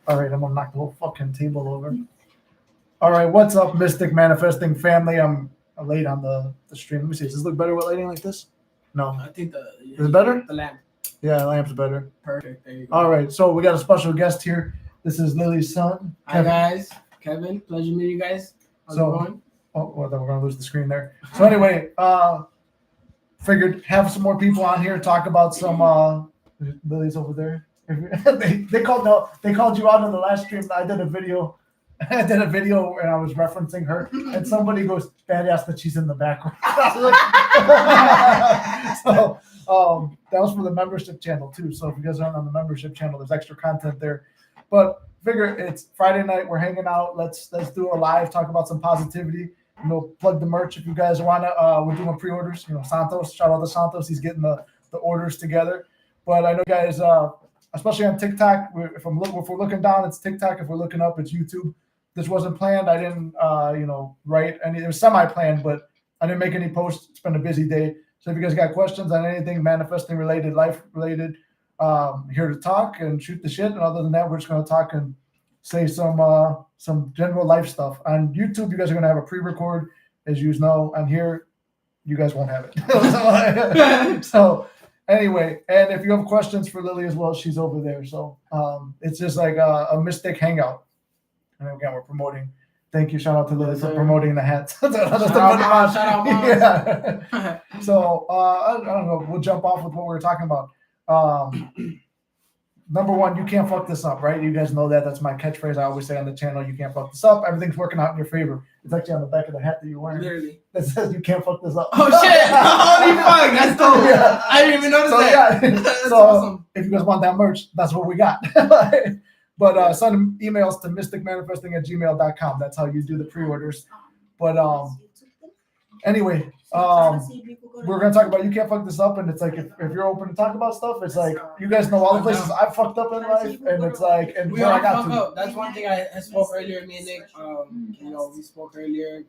All right, I'm gonna knock the whole fucking table over. All right, what's up, Mystic Manifesting family? I'm late on the stream. Let me see. Does this look better with lighting like this? No. I think Is it better? The lamp. Yeah, the lamp's better. Perfect. There you go. All right, so we got a special guest here. This is Lily's son. Hi guys, Kevin. Pleasure meeting you guys. How's it going? Oh, well, then we're gonna lose the screen there. So anyway, figured have some more people on here talk about some. Lily's over there. they called you out on the last stream. I did a video and I was referencing her, and somebody goes, "Badass that she's in the background." So that was for the membership channel too. So if you guys aren't on the membership channel, there's extra content there. But figure it's Friday night, we're hanging out. Let's do a live, talk about some positivity. Plug the merch if you guys wanna. We're doing pre-orders. Santos, shout out to Santos. He's getting the orders together. But I know guys, especially on TikTok, if we're looking down, it's TikTok. If we're looking up, it's YouTube. This wasn't planned. I didn't, write any. It was semi-planned, but I didn't make any posts. It's been a busy day. So if you guys got questions on anything manifesting related, life related, here to talk and shoot the shit. And other than that, we're just going to talk and say some general life stuff. On YouTube, you guys are going to have a pre-record, as you know. On here, you guys won't have it. So anyway, and if you have questions for Lily as well, she's over there. So it's just like a Mystic hangout. And again, we're promoting. Thank you. Shout out to Lily for promoting the hats. Shout out, Mom. Yeah. So I don't know. We'll jump off with what we were talking about. Number one, you can't fuck this up, right? You guys know that. That's my catchphrase. I always say on the channel, you can't fuck this up. Everything's working out in your favor. It's actually on the back of the hat that you're wearing. Literally. That says you can't fuck this up. Oh shit! Holy fuck! That's dope. Yeah. I didn't even notice that. Yeah. That's so awesome. If you guys want that merch, that's what we got. But send emails to mysticmanifesting@gmail.com. That's how you do the pre-orders. But anyway, we're gonna talk about you can't fuck this up, and it's like if you're open to talk about stuff, it's like you guys know all the places I fucked up in life, and it's like and we all fuck up. That's one thing I spoke earlier. Me and Nick, we spoke earlier.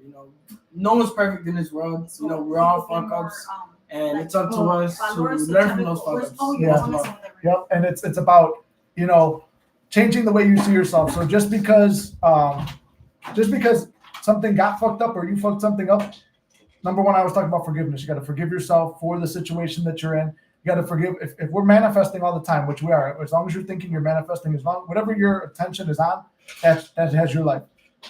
No one's perfect in this world. We're all fuck ups, and it's up to us to learn from those fuck ups. Yeah. Yep. And it's about changing the way you see yourself. So just because something got fucked up or you fucked something up, number one, I was talking about forgiveness. You got to forgive yourself for the situation that you're in. You got to forgive. If we're manifesting all the time, which we are, as long as you're thinking you're manifesting, as long whatever your attention is on, that has your life.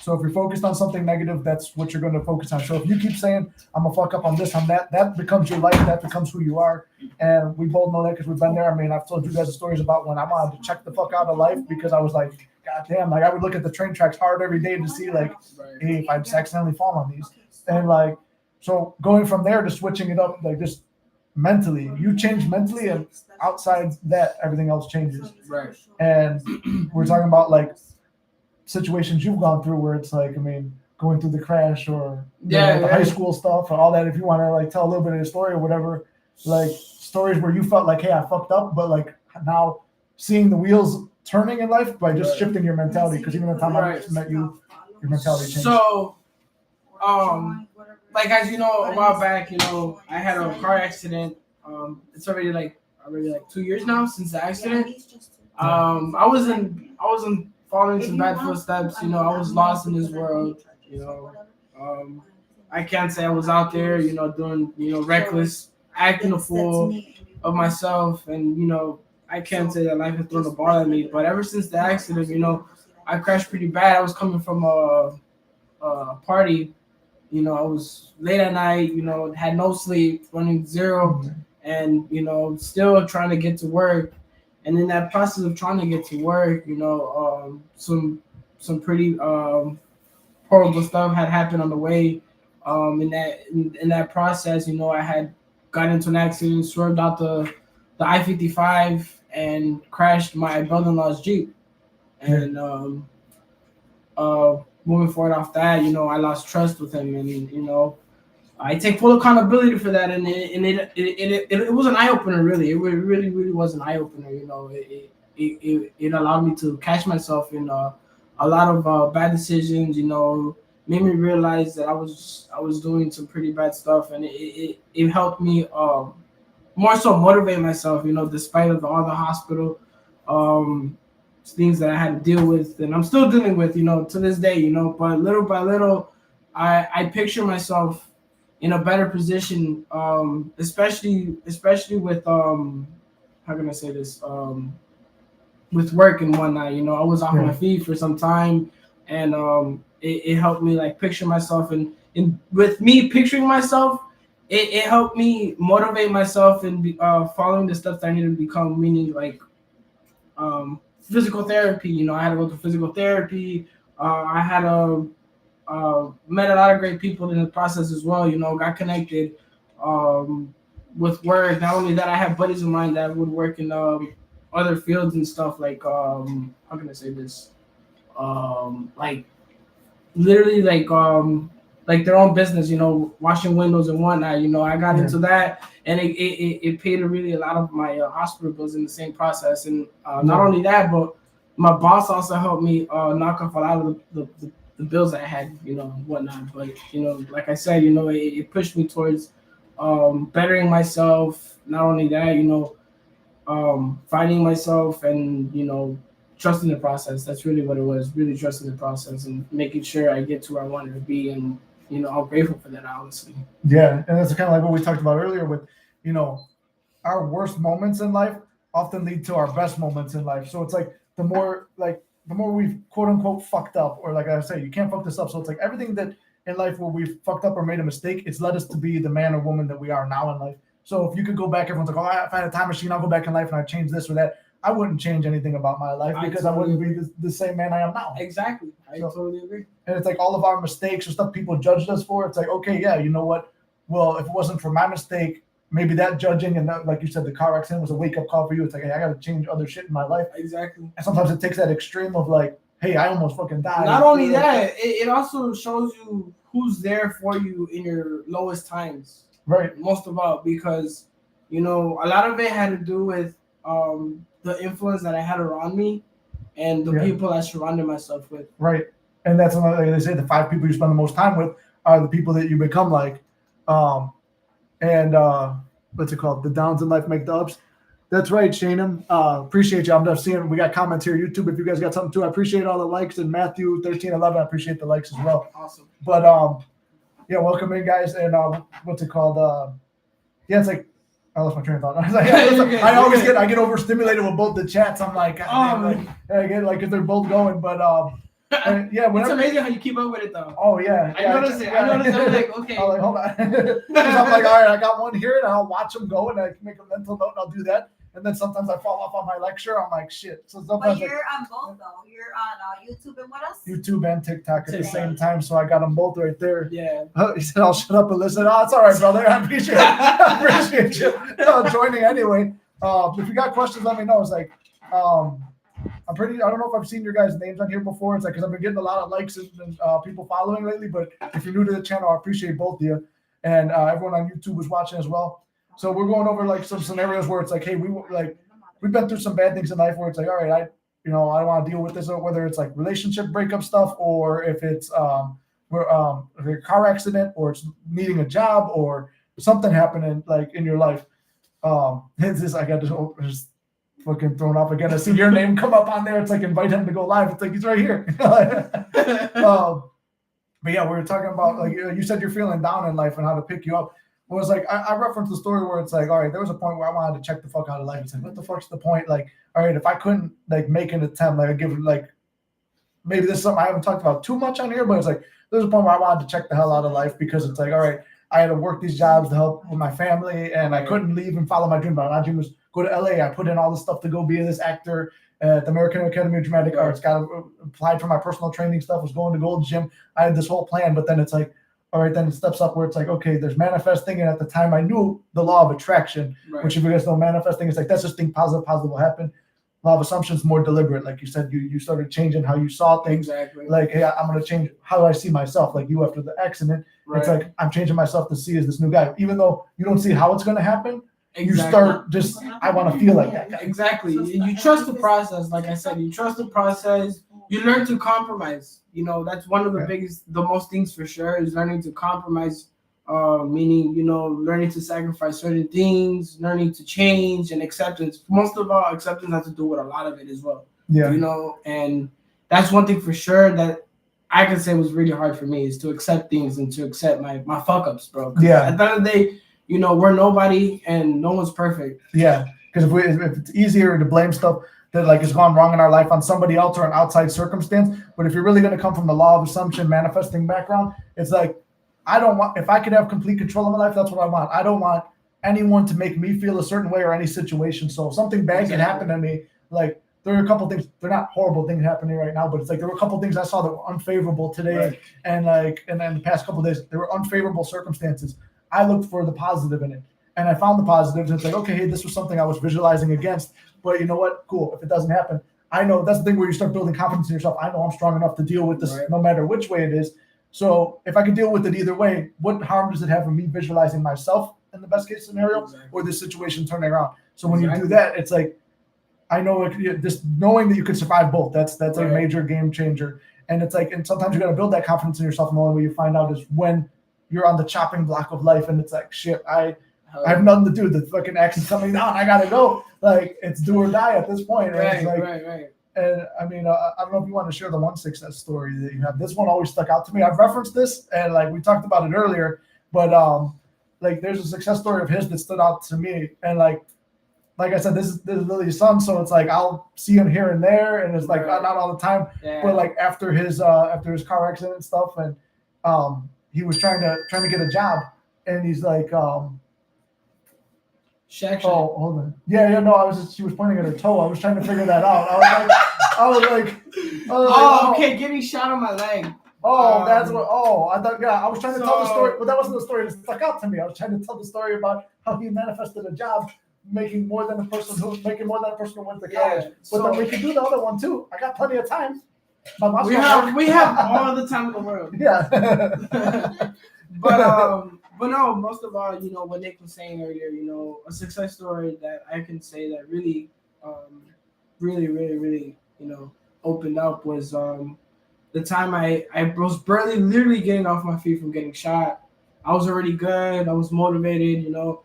So if you're focused on something negative, that's what you're going to focus on. So if you keep saying, I'm going to fuck up on this, on that, that becomes your life. That becomes who you are. And we both know that because we've been there. I mean, I've told you guys the stories about when I wanted to check the fuck out of life because I was like, God damn, like I would look at the train tracks hard every day to see like, hey, if I just accidentally fall on these. And like, so going from there to switching it up, like just mentally, you change mentally and outside that, everything else changes. Right. And we're talking about like, situations you've gone through where it's like, I mean, going through the crash or the high school stuff or all that. If you want to like tell a little bit of the story or whatever, like stories where you felt like, hey, I fucked up, but like now seeing the wheels turning in life by just shifting your mentality. Because even the time I met you, your mentality changed. So, like as you know, a while back, I had a car accident. It's already like 2 years now since the accident. I wasn't following some bad footsteps, I was lost in this world, I can't say I was out there, doing, reckless, acting a fool of myself, and, I can't say that life has thrown a ball at me, but ever since the accident, I crashed pretty bad. I was coming from a party, I was late at night, had no sleep, running zero, and, still trying to get to work. And in that process of trying to get to work, some pretty horrible stuff had happened on the way. In that process, I had got into an accident, swerved out the I-55 and crashed my brother-in-law's Jeep. And moving forward off that, I lost trust with him, and I take full accountability for that, and it was an eye opener. Really, it really was an eye opener. It allowed me to catch myself in a lot of bad decisions. Made me realize that I was doing some pretty bad stuff, and it helped me more so motivate myself. Despite of all the hospital things that I had to deal with, and I'm still dealing with, to this day, But little by little, I picture myself in a better position, especially with how can I say this, with work and whatnot. I was off my feet for some time, and it helped me like picture myself, and with me picturing myself, it helped me motivate myself and following the steps that I need to become, meaning like physical therapy. I had to go to physical therapy. I had met a lot of great people in the process as well. Got connected with work. Not only that, I had buddies of mine that would work in other fields and stuff, like how can I say this? Like literally like their own business, washing windows and whatnot. I got into that, and it paid really a lot of my hospital bills in the same process. And not only that, but my boss also helped me knock off a lot of the bills I had, and whatnot. But like I said, it pushed me towards bettering myself. Not only that, finding myself and trusting the process. That's really what it was. Really trusting the process and making sure I get to where I wanted to be. And I'm grateful for that, honestly. Yeah, and that's kind of like what we talked about earlier with, our worst moments in life often lead to our best moments in life. So it's like the more we've quote unquote fucked up, or like I say, you can't fuck this up. So it's like everything that in life where we've fucked up or made a mistake, it's led us to be the man or woman that we are now in life. So if you could go back, everyone's like, oh, if I had a time machine, I'll go back in life and I change this or that. I wouldn't change anything about my life because I wouldn't be the same man I am now. Exactly. I totally agree. And it's like all of our mistakes or stuff people judged us for. It's like, okay, yeah, you know what? Well, if it wasn't for my mistake, maybe that judging and that, like you said, the car accident was a wake-up call for you. It's like, hey, I got to change other shit in my life. Exactly. And sometimes it takes that extreme of like, hey, I almost fucking died. Not only that, it also shows you who's there for you in your lowest times. Right. Most of all, because, a lot of it had to do with the influence that I had around me and the people I surrounded myself with. Right. And that's another thing they say, the 5 people you spend the most time with are the people that you become like. What's it called? The downs in life make the ups. That's right, Shannon. Appreciate you. I'm just seeing we got comments here, YouTube. If you guys got something too, I appreciate all the likes. And Matthew 1311, I appreciate the likes as well. Awesome. But welcome in, guys. And what's it called? It's like I lost my train of thought. I get overstimulated with both the chats. I'm like, I get like because they're both going, but it's amazing how you keep up with it though. Oh yeah, I noticed it. I'm like, okay. I'm like, hold on. I'm like, all right, I got one here, and I'll watch them go, and I can make a mental note, and I'll do that. And then sometimes I fall off on my lecture. I'm like, shit. So sometimes. But you're on both though. You're on YouTube and what else? YouTube and TikTok at the same time, so I got them both right there. Yeah. He said, "I'll shut up and listen." Oh, it's all right, brother. I appreciate you joining anyway. If you got questions, let me know. It's like, I don't know if I've seen your guys' names on here before. It's like, because I've been getting a lot of likes and people following lately. But if you're new to the channel, I appreciate both of you. And everyone on YouTube was watching as well. So we're going over like some scenarios where it's like, hey, we've been through some bad things in life where it's like, all right, I don't want to deal with this, or whether it's like relationship breakup stuff, or if it's a car accident, or it's needing a job, or something happening like in your life. It's just, I got just fucking thrown off again. I see your name come up on there. It's like invite him to go live. It's like he's right here. But yeah, we were talking about like you said you're feeling down in life and how to pick you up. It was like I referenced the story where it's like, all right, there was a point where I wanted to check the fuck out of life. It's like, what the fuck's the point? Like, all right, if I couldn't like make an attempt, like I give like maybe this is something I haven't talked about too much on here, but it's like there's a point where I wanted to check the hell out of life because it's like, all right, I had to work these jobs to help with my family, and I couldn't leave and follow my dream. But my dream was go to LA. I put in all the stuff to go be this actor at the American Academy of Dramatic Arts. Got applied for my personal training stuff. Was going to Gold's Gym. I had this whole plan, but then it's like, all right, then it steps up where it's like, okay, there's manifesting, and at the time I knew the law of attraction, which if you guys know manifesting, it's like that's just think positive will happen. Law of assumption is more deliberate, like you said. You started changing how you saw things. Exactly. Like, hey, I'm gonna change how I see myself. Like you after the accident, it's like I'm changing myself to see as this new guy, even though you don't see how it's gonna happen. Exactly. You start just, I want to feel like that guy. Exactly. You trust the process. Like I said, you trust the process. You learn to compromise. That's one of the most things for sure is learning to compromise, meaning, learning to sacrifice certain things, learning to change, and acceptance. Most of all, acceptance has to do with a lot of it as well. Yeah. You know, and that's one thing for sure that I can say was really hard for me is to accept things and to accept my fuck ups, bro. 'Cause Yeah. at the end of the day, you know, we're nobody and no one's perfect. Yeah. Because if it's easier to blame stuff that like has gone wrong in our life on somebody else or an outside circumstance, but if you're really going to come from the law of assumption manifesting background, it's like I don't want, if I could have complete control of my life, that's what I want. I don't want anyone to make me feel a certain way or any situation. So if something bad can happen to me, like there are a couple things, they're not horrible things happening right now, but it's like there were a couple things I saw that were unfavorable today. Right. And then the past couple of days, there were unfavorable circumstances. I looked for the positive in it. And I found the positives. And it's like, okay, hey, this was something I was visualizing against. But you know what? Cool. If it doesn't happen, I know that's the thing where you start building confidence in yourself. I know I'm strong enough to deal with this Right. no matter which way it is. So if I can deal with it either way, what harm does it have in me visualizing myself in the best case scenario Exactly. or this situation turning around? So when you Exactly. do that, it's like, I know just knowing that you could survive both, that's a Right. major game changer. And it's like, and sometimes you got to build that confidence in yourself. And the only way you find out is when you're on the chopping block of life. And it's like, shit, I have nothing to do. The fucking action's coming down. I got to go. Like it's do or die at this point. And it's like, Right. and I mean, I don't know if you want to share the one success story that you have. This one always stuck out to me. I've referenced this, and like we talked about it earlier, but like there's a success story of his that stood out to me. And like I said, this is Lily's son, so it's like I'll see him here and there, and it's like Right. not all the time. Yeah. But like after his car accident and stuff, and he was trying to get a job, and he's like, Shaq. oh, hold on. Yeah, no, she was pointing at her toe. I was trying to figure that out. I was like, Oh, okay, getting shot on my leg. oh, that's what. Oh, I thought. Yeah, I was trying to tell the So- story, but that wasn't the story that stuck out to me. I was trying to tell the story about how he manifested a job, making more than a person who went to college. Yeah, But so- then we could do the other one too. I got plenty of time. My boss We don't work. have all the time in the world. Yeah. But no, most of all, you know, what Nick was saying earlier, you know, a success story that I can say that really, really, you know, opened up was the time I was barely literally getting off my feet from getting shot. I was already good. I was motivated, you know.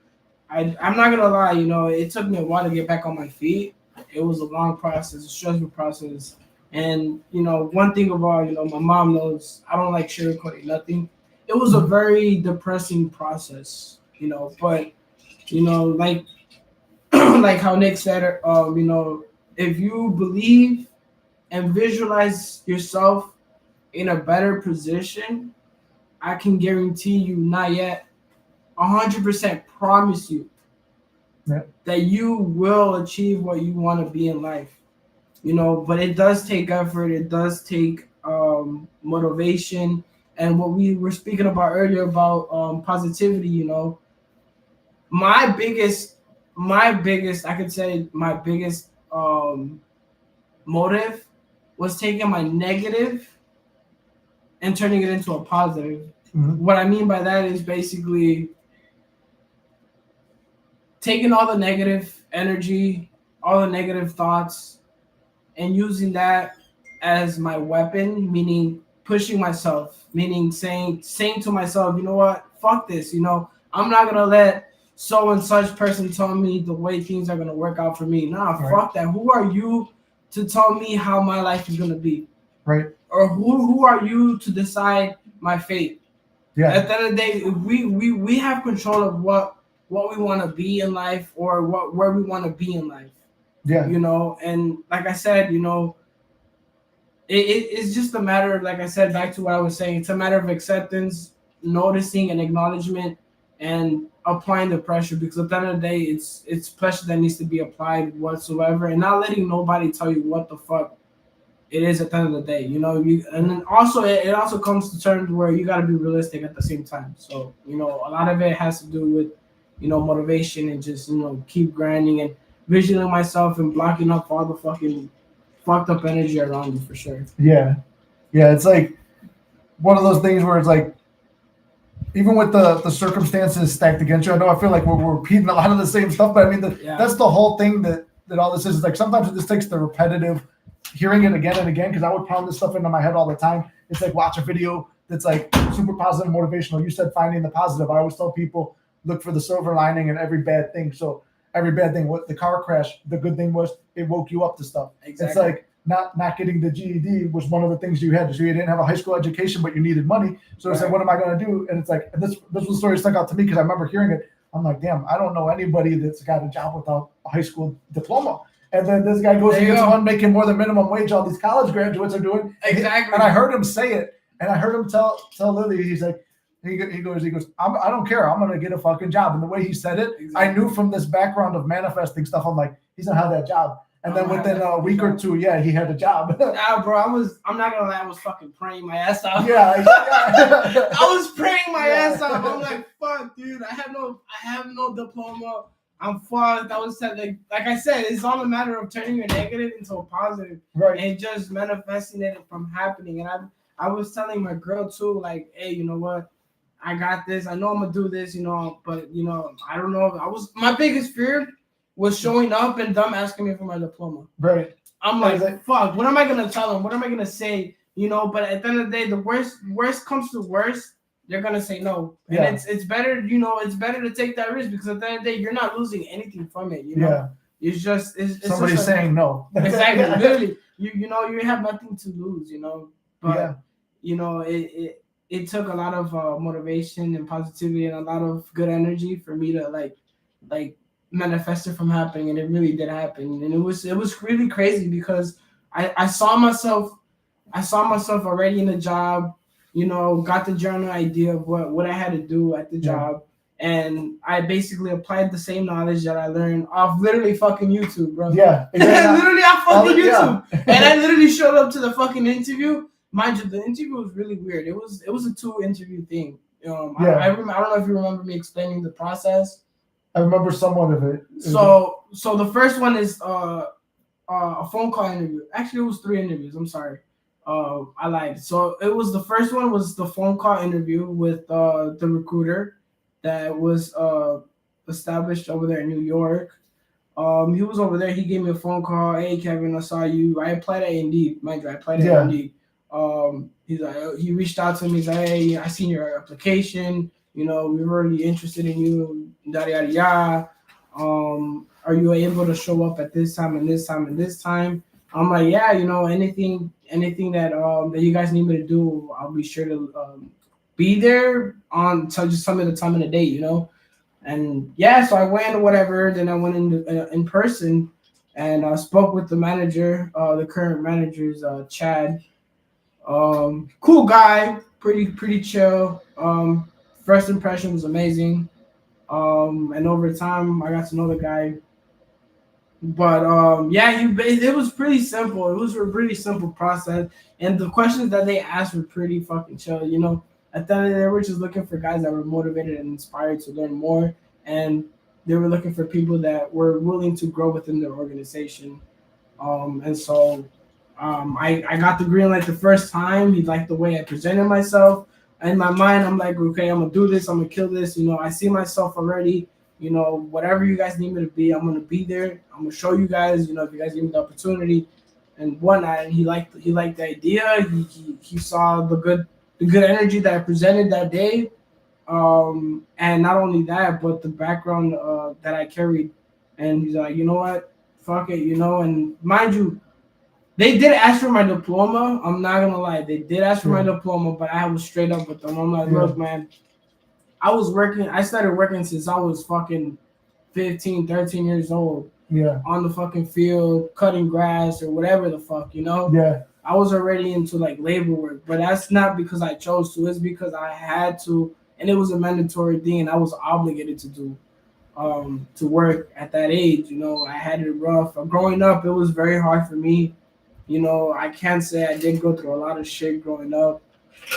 I'm not gonna lie, you know, it took me a while to get back on my feet. It was a long process, a stressful process. And, you know, one thing about, you know, my mom knows I don't like sugarcoating nothing. It was a very depressing process, you know, but, you know, like like how Nick said, you know, if you believe and visualize yourself in a better position, I can guarantee you, not yet, 100% promise you that you will achieve what you want to be in life. You know, but it does take effort. It does take motivation. And what we were speaking about earlier about positivity, you know, my biggest, I could say my biggest motive was taking my negative and turning it into a positive. Mhm. What I mean by that is basically taking all the negative energy, all the negative thoughts, and using that as my weapon, meaning pushing myself, meaning saying to myself, you know what, fuck this, you know, I'm not gonna let so and such person tell me the way things are gonna work out for me. Nah, Right. fuck that. Who are you to tell me how my life is gonna be? Right. Or who are you to decide my fate? Yeah. At the end of the day, we have control of what we want to be in life or where we want to be in life. Yeah. You know, and like I said, you know, it's just a matter of, like I said, back to what I was saying, it's a matter of acceptance, noticing and acknowledgement, and applying the pressure, because at the end of the day, it's pressure that needs to be applied whatsoever, and not letting nobody tell you what the fuck it is at the end of the day, you know. And then also it also comes to terms where you got to be realistic at the same time. So, you know, a lot of it has to do with, you know, motivation and just, you know, keep grinding and visualizing myself and blocking up all the fucking fucked up energy around you, for sure. Yeah. It's like one of those things where it's like, even with the circumstances stacked against you, I know I feel like we're repeating a lot of the same stuff, but I mean, that's the whole thing that all this is like. Sometimes it just takes the repetitive hearing it again and again, because I would pound this stuff into my head all the time. It's like watch a video that's like super positive, motivational. You said finding the positive. I always tell people, look for the silver lining in every bad thing. So every bad thing, what the car crash, the good thing was it woke you up to stuff. Exactly. It's like not getting the GED was one of the things you had. So you didn't have a high school education, but you needed money. So I said, what am I going to do? And it's like, and this was the story that stuck out to me because I remember hearing it. I'm like, damn, I don't know anybody that's got a job without a high school diploma. And then this guy goes and gets one making more than minimum wage. All these college graduates are doing. Exactly. And I heard him say it, and I heard him tell Lily, he's like, he goes, I don't care. I'm going to get a fucking job. And the way he said it, I knew from this background of manifesting stuff, I'm like, he's going to have that job. And then within a week or two, yeah, he had a job. Nah, bro, I'm not gonna lie, I was fucking praying my ass off. Yeah. I was praying my ass off. I'm like, fuck, dude, I have no diploma. I'm fucked. I was said like I said, it's all a matter of turning your negative into a positive, right? And just manifesting it from happening. And I was telling my girl too, like, hey, you know what? I got this. I know I'm gonna do this, but I don't know. My biggest fear was showing up and them asking me for my diploma. Right. I'm like, fuck, what am I gonna tell them? What am I gonna say? But at the end of the day, the worst comes to worst, they're gonna say no. And it's better, it's better to take that risk because at the end of the day, you're not losing anything from it, Yeah. It's just somebody just saying no. Exactly. Literally. You have nothing to lose, But it took a lot of motivation and positivity and a lot of good energy for me to like manifest it from happening, and it really did happen. And it was really crazy because I saw myself already in the job, got the general idea of what I had to do at the job, and I basically applied the same knowledge that I learned off literally fucking YouTube, bro. Yeah, literally off fucking YouTube. And I literally showed up to the fucking interview. Mind you, the interview was really weird. It was a 2-interview thing. I don't know if you remember me explaining the process. I remember somewhat of it. So the first one is a phone call interview. Actually, it was 3 interviews. I'm sorry. I lied. So it was the first one was the phone call interview with the recruiter that was established over there in New York. He was over there. He gave me a phone call. Hey, Kevin, I saw you. I applied at Indeed. Mind you, I applied at Indeed. He's like, he reached out to me. He's like, hey, I seen your application. We were really interested in you, yada, yada, yada. Are you able to show up at this time and this time and this time? I'm like, yeah, anything that you guys need me to do, I'll be sure to be there on just tell me the time and the date, And yeah, so I went or whatever. Then I went in person and I spoke with the manager, the current manager's Chad. Cool guy, pretty chill. First impression was amazing. And over time, I got to know the guy. But it was pretty simple. It was a really simple process. And the questions that they asked were pretty fucking chill. At the end of the day, they were just looking for guys that were motivated and inspired to learn more. And they were looking for people that were willing to grow within their organization. And so I got the green light the first time. He liked the way I presented myself. In my mind, I'm like, okay, I'm gonna do this. I'm gonna kill this. I see myself already. Whatever you guys need me to be, I'm gonna be there. I'm gonna show you guys. if you guys give me the opportunity and whatnot. And he liked the idea. He saw the good energy that I presented that day. And not only that, but the background that I carried. And he's like, you know what? Fuck it, And mind you, they did ask for my diploma. I'm not gonna lie. They did ask for my diploma, but I was straight up with them. I'm like, look, man, I started working since I was fucking 15, 13 years old. Yeah. On the fucking field, cutting grass or whatever the fuck, Yeah. I was already into labor work, but that's not because I chose to. It's because I had to, and it was a mandatory thing, and I was obligated to do. To work at that age, I had it rough. Growing up, it was very hard for me. I can't say I did go through a lot of shit growing up.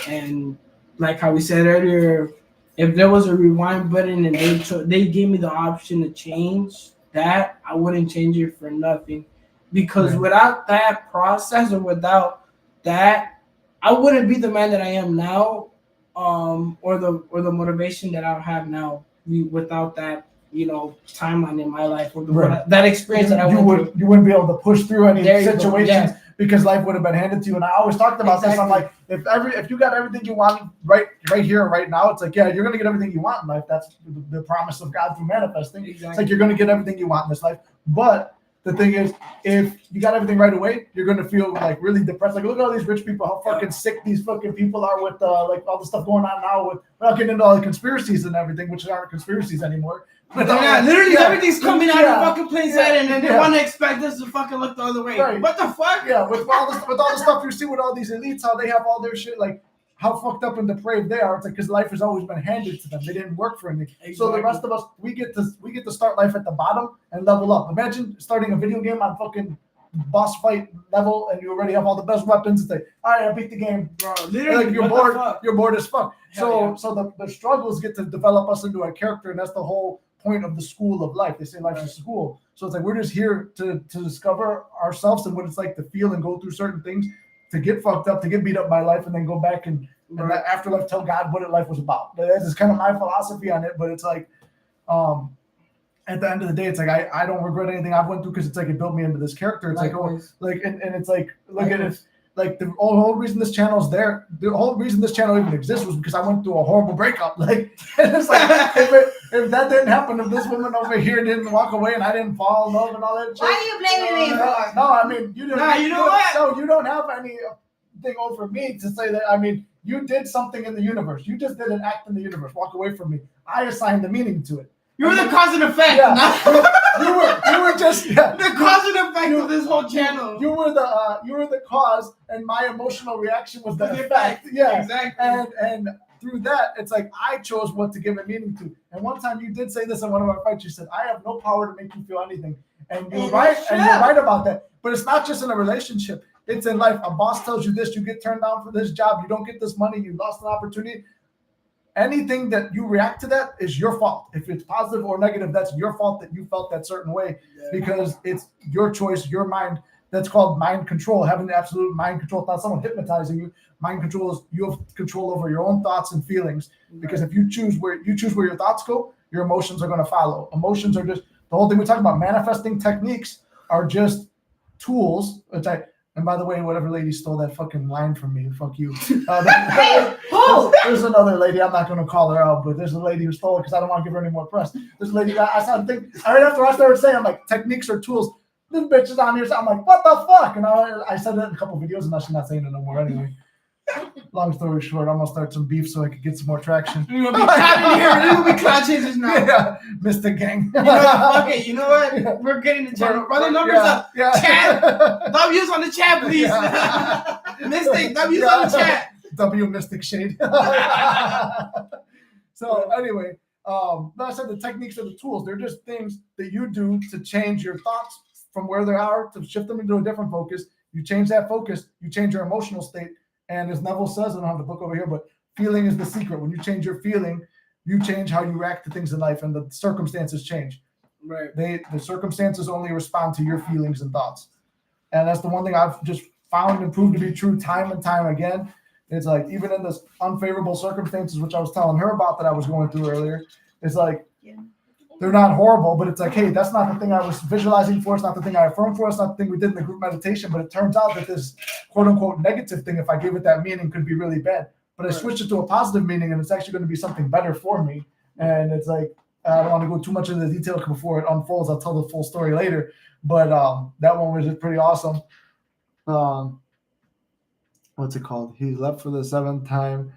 And like how we said earlier, if there was a rewind button and they gave me the option to change that, I wouldn't change it for nothing. Because without that process or without that, I wouldn't be the man that I am now, or the motivation that I have now without that, timeline in my life or that experience that you wouldn't be able to push through any situations because life would have been handed to you. And I always talked about this. I'm like, if you got everything you want right here and right now, it's like, yeah, you're gonna get everything you want in life. That's the promise of God through manifesting. Exactly. It's like you're gonna get everything you want in this life. But the thing is, if you got everything right away, you're gonna feel like really depressed. Like look at all these rich people, how fucking sick these fucking people are with like all the stuff going on now with without getting into all the conspiracies and everything, which aren't conspiracies anymore. But Yeah, literally everything's coming out of fucking plain sight, and then they yeah. want to expect us to fucking look the other way. Right. What the fuck? Yeah, with all the stuff you see with all these elites, how they have all their shit, like how fucked up and depraved they are. It's like because life has always been handed to them. They didn't work for anything. So the rest of us, we get to start life at the bottom and level up. Imagine starting a video game on fucking boss fight level, and you already have all the best weapons. It's like, all right, I beat the game, Bro, literally, like you're bored as fuck. Hell So the struggles get to develop us into a character, and that's the whole point of the school of life. They say life's a school. So it's like we're just here to discover ourselves and what it's like to feel and go through certain things, to get fucked up, to get beat up by life, and then go back and that afterlife tell God what life was about. That's kind of my philosophy on it. But it's like, at the end of the day, it's like I don't regret anything I've went through because it's like it built me into this character. It's Likewise. like and it's like look at it. Like the whole reason this channel is there, the whole reason this channel even exists was because I went through a horrible breakup. Like, and it's like if that didn't happen, if this woman over here didn't walk away and I didn't fall in love and all that shit. Why are you blaming me for? No, I mean you didn't. Nah, you know what? No, you don't have anything over me to say that. I mean, you did something in the universe. You just did an act in the universe. Walk away from me. I assigned the meaning to it. You were the cause and effect. Yeah, you were just the cause and effect of this whole channel. You were the cause, and my emotional reaction was the effect. Yeah, exactly. And through that, it's like I chose what to give it meaning to. And one time you did say this in one of our fights. You said, "I have no power to make you feel anything," and you're right. And you're right about that. But it's not just in a relationship. It's in life. A boss tells you this, you get turned down for this job, you don't get this money, you lost an opportunity. Anything that you react to that is your fault. If it's positive or negative, that's your fault that you felt that certain way because it's your choice, your mind. That's called mind control, having the absolute mind control. It's not someone hypnotizing you. Mind control is you have control over your own thoughts and feelings because if you choose where your thoughts go, your emotions are going to follow. Emotions are just the whole thing we talk about. Manifesting techniques are just tools. And by the way, whatever lady stole that fucking line from me, fuck you. Hey, who? There's another lady, I'm not going to call her out, but there's a lady who stole it because I don't want to give her any more press. There's a lady, I right after I started saying, I'm like, techniques are tools. This bitch is on here, so I'm like, what the fuck? And I said that in a couple videos, and now she's not saying it no more anyway. Long story short, I'm going to start some beef so I could get some more traction. You're going to be cloud here. You're going to be cloud chasers now. Yeah, Mr. Gang. Okay, you know what? Yeah. We're getting the channel. Brother, numbers up. Yeah. Chat. W's on the chat, please. Yeah. Mystic, W's on the chat. W Mystic Shade. So anyway, like I said, the techniques are the tools. They're just things that you do to change your thoughts from where they are to shift them into a different focus. You change that focus, you change your emotional state. And as Neville says, I don't have the book over here, but feeling is the secret. When you change your feeling, you change how you react to things in life, and the circumstances change. Right. The circumstances only respond to your feelings and thoughts. And that's the one thing I've just found and proved to be true time and time again. It's like, even in this unfavorable circumstances, which I was telling her about that I was going through earlier, it's like, they're not horrible, but it's like, hey, that's not the thing I was visualizing for. It's not the thing I affirmed for. It's not the thing we did in the group meditation. But it turns out that this quote unquote negative thing, if I gave it that meaning, could be really bad. But I switched it to a positive meaning, and it's actually going to be something better for me. And it's like, I don't want to go too much into the detail before it unfolds. I'll tell the full story later. But that one was just pretty awesome. What's it called? He left for the 7th time.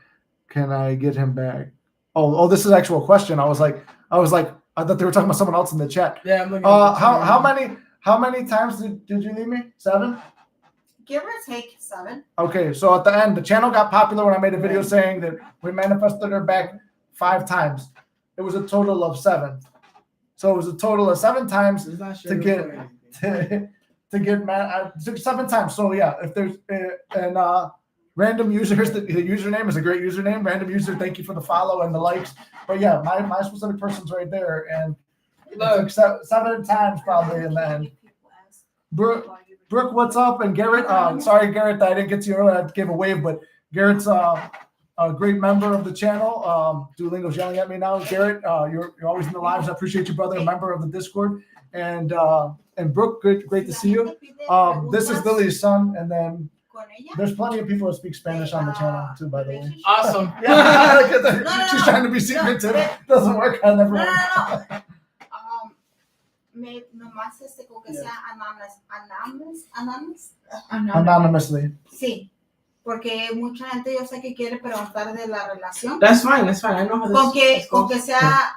Can I get him back? Oh, this is an actual question. I was like, I thought they were talking about someone else in the chat. Yeah, I'm looking. How many times did you leave me? 7? Give or take 7. Okay, so at the end, the channel got popular when I made a video saying that we manifested her back 5 times. It was a total of 7. So it was a total of 7 times to get 7 times. So yeah, if there's random users, the username is a great username. Random user, thank you for the follow and the likes. But yeah, my specific person's right there, and it took 7 times probably in the end. Brooke, what's up? And Garrett, sorry Garrett, I didn't get to you earlier. I gave a wave, but Garrett's a great member of the channel. Duolingo's yelling at me now. Garrett, you're always in the lives. I appreciate you, brother, a member of the Discord. And Brooke, great to see you. This is Lily's son, and then there's plenty of people that speak Spanish on the channel too, by the way. Awesome. She's trying to be secretive. Doesn't work on everyone. No. nomás con que Yeah. sea Anonymously. Sí, porque mucha gente yo sé que quiere preguntar de la relación. That's fine. I know how this Con goes. que sea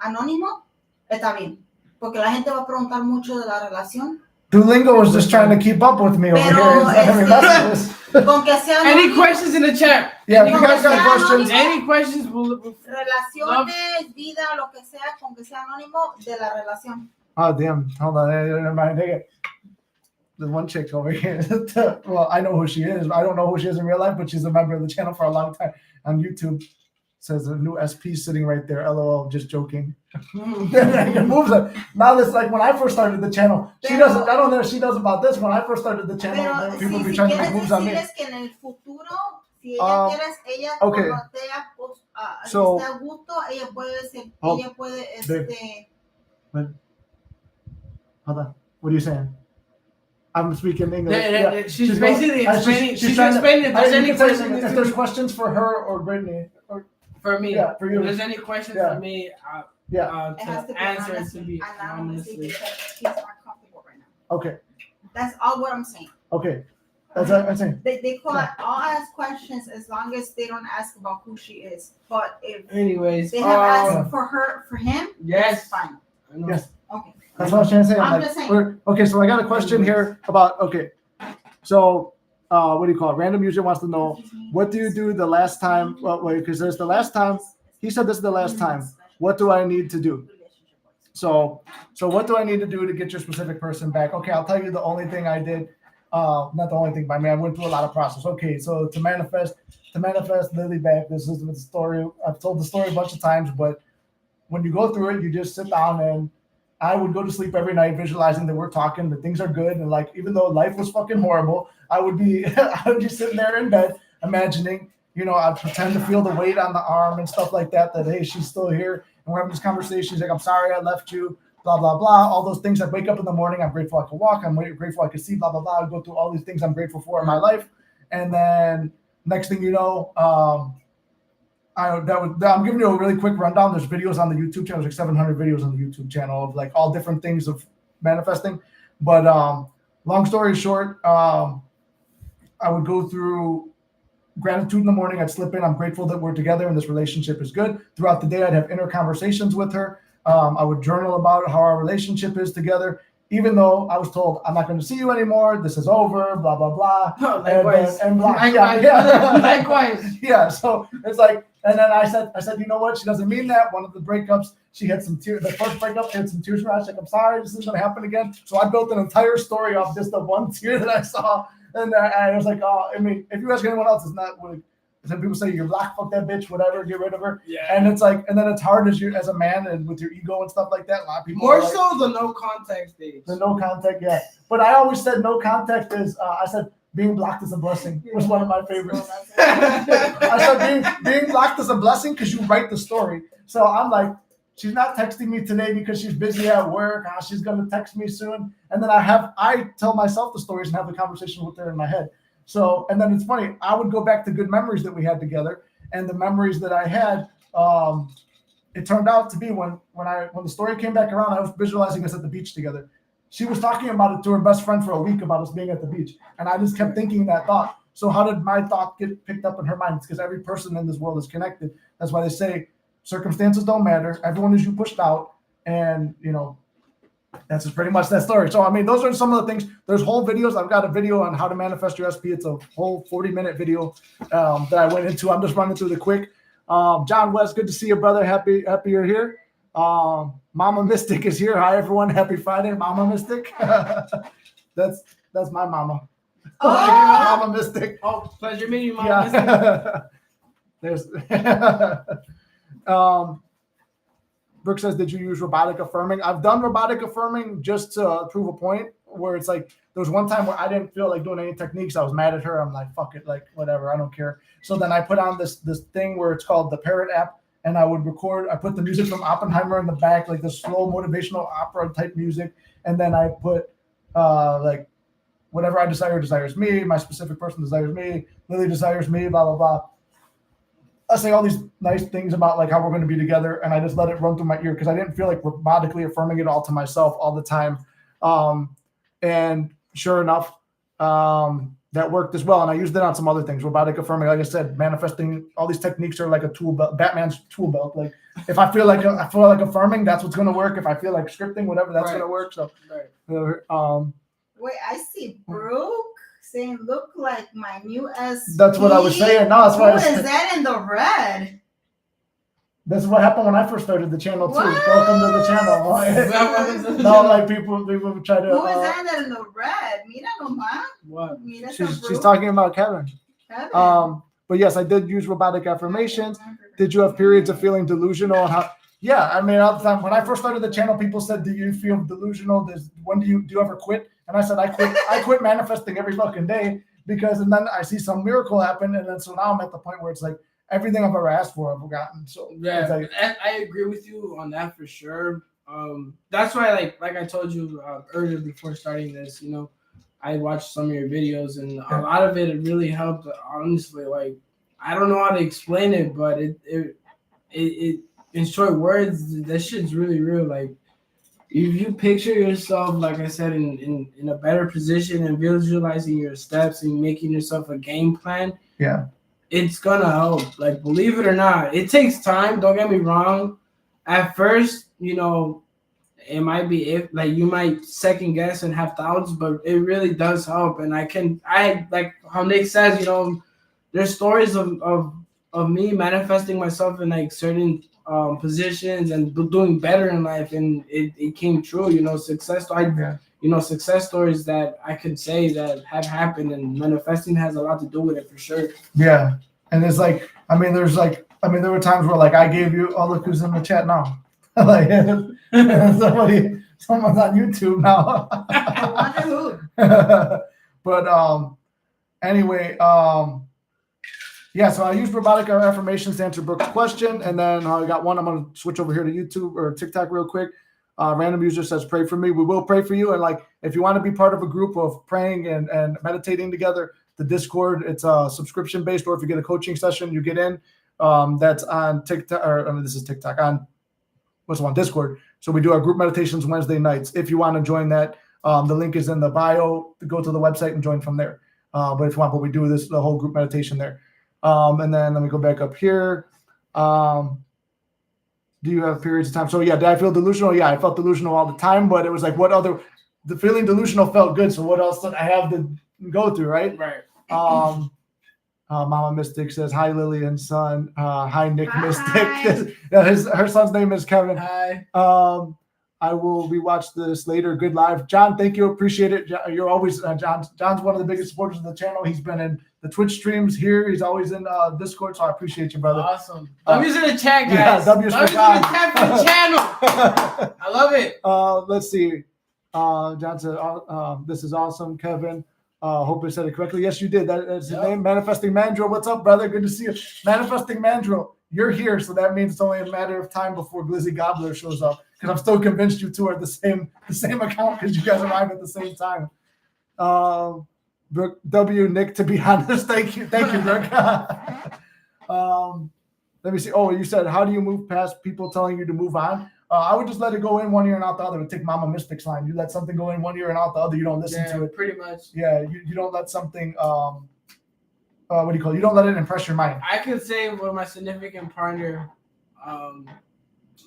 anónimo, está bien. Porque la gente va a preguntar mucho de la relación. Duolingo was just trying to keep up with me over Pero, here. I mean, that's Con que sea Any anónimo. questions in the chat? yeah, if you guys got questions, Any questions? We'll Relaciones, vida, lo que sea, con que sea anónimo de la relación. oh damn, hold on, never mind. There's one chick over here. Well, I know who she is. I don't know who she is in real life, but she's a member of the channel for a long time on YouTube. Says a new SP sitting right there. LOL, just joking. It moves it. Now it's like when I first started the channel. She doesn't. I don't know if she knows about this. When I first started the channel, Pero people si be trying to make quieres moves on me. decirles que en el futuro, si ella quieres, ella okay. cuando esté So- esté a gusto, ella puede ser, Oh, ella puede Hold on. What are you saying? I'm speaking English. Yeah, she's basically going- explaining. She's trying to- explaining if there's you any can say questions if there's questions for her or Brittany. Or, for me. Yeah, for you. If there's any questions Yeah. for me, it has to to be answer it anonymous, to be anonymously anonymously. because she's not comfortable right now. okay. That's all what I'm saying. Okay. That's what I'm saying. They call it all ask questions as long as they don't ask about who she is. But if Anyways, they have asked for him, yes, that's fine. I know. Yes. Okay. That's what I was trying to say. I'm like, just saying. okay, so I got a question here about so what do you call it? Random user wants to know, what do you do the last time? Well, wait, because there's the last time. He said this is the last time. What do I need to do? So what do I need to do to get your specific person back? Okay, I'll tell you the only thing I did. Not the only thing, but I mean, I went through a lot of process. Okay, so to manifest Lily back, this is the story. I've told the story a bunch of times, but when you go through it, you just sit down and I would go to sleep every night visualizing that we're talking, that things are good. And like, even though life was fucking horrible, I would be sitting there in bed imagining, I'd pretend to feel the weight on the arm and stuff like that, hey, she's still here. And we're having this conversation. She's like, I'm sorry I left you, blah, blah, blah. All those things. I'd wake up in the morning. I'm grateful I could walk. I'm grateful I could see, blah, blah, blah. I'd go through all these things I'm grateful for in my life. And then next thing you know, I'm giving you a really quick rundown. There's videos on the YouTube channel. There's like 700 videos on the YouTube channel of like all different things of manifesting. But long story short, I would go through gratitude in the morning. I'd slip in. I'm grateful that we're together and this relationship is good. Throughout the day, I'd have inner conversations with her. I would journal about how our relationship is together. Even though I was told I'm not going to see you anymore, this is over, blah blah blah, Likewise. and blah. Likewise. Yeah. Likewise. Yeah, so it's like, and then I said, you know what? She doesn't mean that. One of the breakups, she had some tears. The first breakup, she had some tears. I was like, I'm sorry, this isn't going to happen again. So I built an entire story off just the one tear that I saw, and I was like, oh, I mean, if you ask anyone else, it's not. Some people say you're black, fuck that bitch, whatever, get rid of her. Yeah. And it's like, and then it's hard as a man and with your ego and stuff like that. A lot of people More are like, so the no contact stage. the no contact, yeah. But I always said no contact is. I said being blocked is a blessing. Was one of my favorites. I said being blocked is a blessing because you write the story. So I'm like, she's not texting me today because she's busy at work. She's gonna text me soon. And then I tell myself the stories and have the conversation with her in my head. So, and then it's funny, I would go back to good memories that we had together, and the memories that I had, it turned out to be when the story came back around, I was visualizing us at the beach together. She was talking about it to her best friend for a week about us being at the beach, and I just kept thinking that thought. So how did my thought get picked up in her mind? It's because every person in this world is connected. That's why they say circumstances don't matter. Everyone is you pushed out, and that's just pretty much that story. So, I mean, those are some of the things. There's whole videos. I've got a video on how to manifest your SP. It's a whole 40-minute video that I went into. I'm just running through the quick. John West, good to see you, brother. Happy you're here. Mama Mystic is here. Hi, everyone. Happy Friday, Mama Mystic. That's my mama. Oh. Mama Mystic. Oh, pleasure meeting you, Mom. Yeah. There's Brooke says, did you use robotic affirming? I've done robotic affirming just to prove a point, where it's like, there was one time where I didn't feel like doing any techniques. I was mad at her. I'm like, fuck it, like whatever, I don't care. So then I put on this thing where it's called the Parrot app, and I would record. I put the music from Oppenheimer in the back, like the slow motivational opera type music, and then I put like whatever I desire desires me, my specific person desires me, Lily desires me, blah blah blah. say all these nice things about like how we're going to be together, and I just let it run through my ear because I didn't feel like robotically affirming it all to myself all the time. And sure enough, that worked as well. And I used it on some other things, robotic affirming. Like I said, manifesting. All these techniques are like a tool belt, Batman's tool belt. Like if I feel like affirming, that's what's going to work. If I feel like scripting, whatever, that's going to work. So, wait, I see Brooke saying, "Look like my new SP." That's what I was saying. No, that's what is that in the red? That's what happened when I first started the channel too. What? Welcome to the channel. No, like people try to. Who is that in the red? Mira nomás. What? Mira She's talking about Kevin. But yes, I did use robotic affirmations. Did you have periods of feeling delusional? And how? Yeah, I mean, all the time. When I first started the channel, people said, "Do you feel delusional? When do you ever quit?" And I said, "I quit. I quit manifesting every fucking day because, and then I see some miracle happen, and then so now I'm at the point where it's like everything I've ever asked for, I've gotten." So yeah, like, I agree with you on that for sure. That's why, like I told you earlier before starting this, I watched some of your videos, and a lot of it really helped. Honestly, like I don't know how to explain it, but it in short words, that shit's really real. Like if you picture yourself, like I said, in a better position and visualizing your steps and making yourself a game plan, it's gonna help. Like believe it or not, it takes time. Don't get me wrong. At first, it might be like you might second guess and have doubts, but it really does help. And I like how Nick says, there's stories of me manifesting myself in like certain positions and doing better in life, and it came true. Success stories that I could say that have happened, and manifesting has a lot to do with it for sure. Yeah, and it's like there were times where like I gave you, oh look who's in the chat now, like someone's on YouTube now. I wonder who. But anyway, yeah, so I used robotic affirmations to answer Brooke's question, and then I got one. I'm going to switch over here to YouTube or TikTok real quick. Random user says, "Pray for me." We will pray for you, and like if you want to be part of a group of praying and meditating together, the Discord, it's subscription based, or if you get a coaching session, you get in. That's on TikTok, this is TikTok on Discord. So we do our group meditations Wednesday nights. If you want to join that, the link is in the bio. Go to the website and join from there. But if you want, we do the whole group meditation there. And then let me go back up here. Do you have periods of time? So yeah, did I feel delusional? Yeah, I felt delusional all the time, but it was like, the feeling delusional felt good. So what else did I have to go through, right? Right. Mama Mystic says, "Hi, Lily and son." Hi, Nick Hi. Mystic. Her son's name is Kevin. Hi. I will rewatch this later. Good live. John, thank you. Appreciate it. You're always, John's one of the biggest supporters of the channel. He's been in the Twitch streams here. He's always in Discord, so I appreciate you, brother. Awesome. W's in the chat, guys. Yeah, W's for God. Tap for the channel. I love it. Let's see. John said, "This is awesome, Kevin." Hope I said it correctly. Yes, you did. That's his name. Manifesting Mandrill. What's up, brother? Good to see you. Manifesting Mandrill. You're here, so that means it's only a matter of time before Glizzy Gobbler shows up. Because I'm still convinced you two are the same account because you guys arrive at the same time. Brooke W. Nick, to be honest, thank you, Brooke. Let me see. Oh, you said, how do you move past people telling you to move on? I would just let it go in one ear and out the other. And take Mama Mystic's line. You let something go in one ear and out the other. You don't listen to it. Pretty much. Yeah, you don't let something. What do you call it? You don't let it impress your mind. I could say with my significant partner,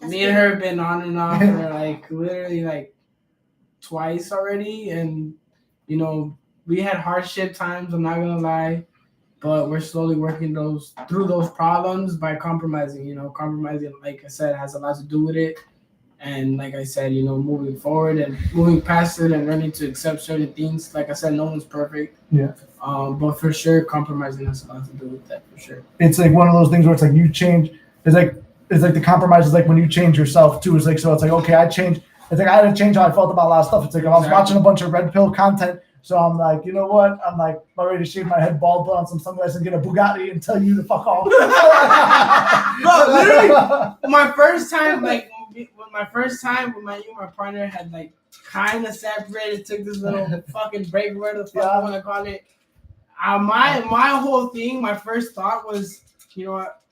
me and her have been on and off for like literally like twice already, and we had hardship times. I'm not gonna lie, but we're slowly working through those problems by compromising. Compromising, like I said, has a lot to do with it. And like I said, moving forward and moving past it and learning to accept certain things. Like I said, no one's perfect. Yeah. But for sure, compromising has a lot to do with that, for sure. It's like one of those things where it's like you change. It's like the compromise is like when you change yourself too. It's like, so it's like, okay, I changed. It's like I had to change how I felt about a lot of stuff. It's like I was watching a bunch of red pill content. So I'm like, you know what? I'm like, I'm ready to shave my head bald, put on some sunglasses, and get a Bugatti and tell you to fuck off. Bro, literally, my first time with my partner had like kind of separated, took this little fucking break, whatever the fuck I want to call it. My whole thing, my first thought was, you know what?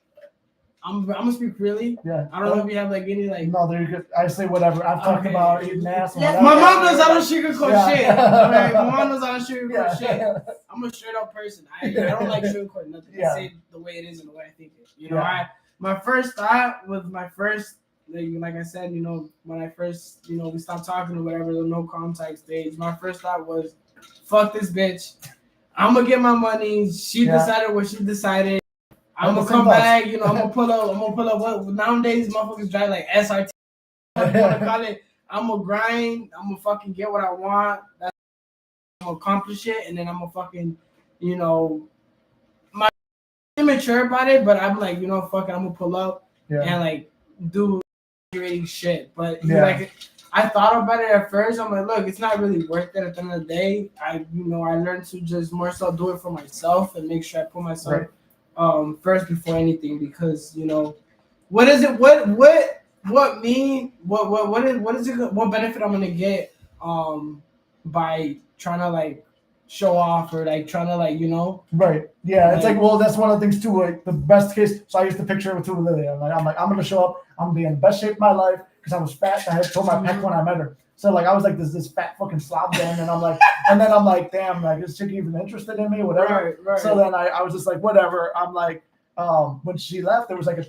I'm gonna speak freely. Yeah. I don't know if you have like any like. No, there you go. I say whatever. I've talked Okay. about eating ass. And Let's- whatever. My mom knows I don't sugarcoat Yeah. shit. Alright, my mom knows I don't sugarcoat Yeah. shit. I'm a straight up person. I don't like sugarcoat nothing. Yeah. I say it the way it is and the way I think it. You know, Yeah. my first thought was my first, like I said, you know, when I first, you know, we stopped talking or whatever, the no contact stage. My first thought was, fuck this bitch. I'm gonna get my money. She Yeah. decided what she decided. I'm And the gonna same come thoughts. back. You know, I'm gonna pull up. What nowadays motherfuckers drive like SRT. What you wanna call it? I'm gonna grind. I'm gonna fucking get what I want. I'm gonna accomplish it, and then I'm gonna fucking, you know, my immature about it, but I'm like, you know, fuck it, I'm gonna pull up Yeah. and like do creating shit. But Yeah. like, I thought about it at first. I'm like, look, it's not really worth it at the end of the day. I learned to just more so do it for myself and make sure I put myself first before anything, because you know, what is it? What benefit I'm gonna get by trying to like show off or like trying to like, you know, Right. Yeah. It's like, well, that's one of the things too. Like the best case. So I used to picture it with Lily. I'm like, I'm gonna show up. I'm gonna be in the best shape of my life because I was fat. I had told my pec when I met her. So like I was like this fat fucking slob then, and I'm like, damn, like is chick even interested in me, whatever. right. So then I was just like, whatever. I'm like, when she left, there was like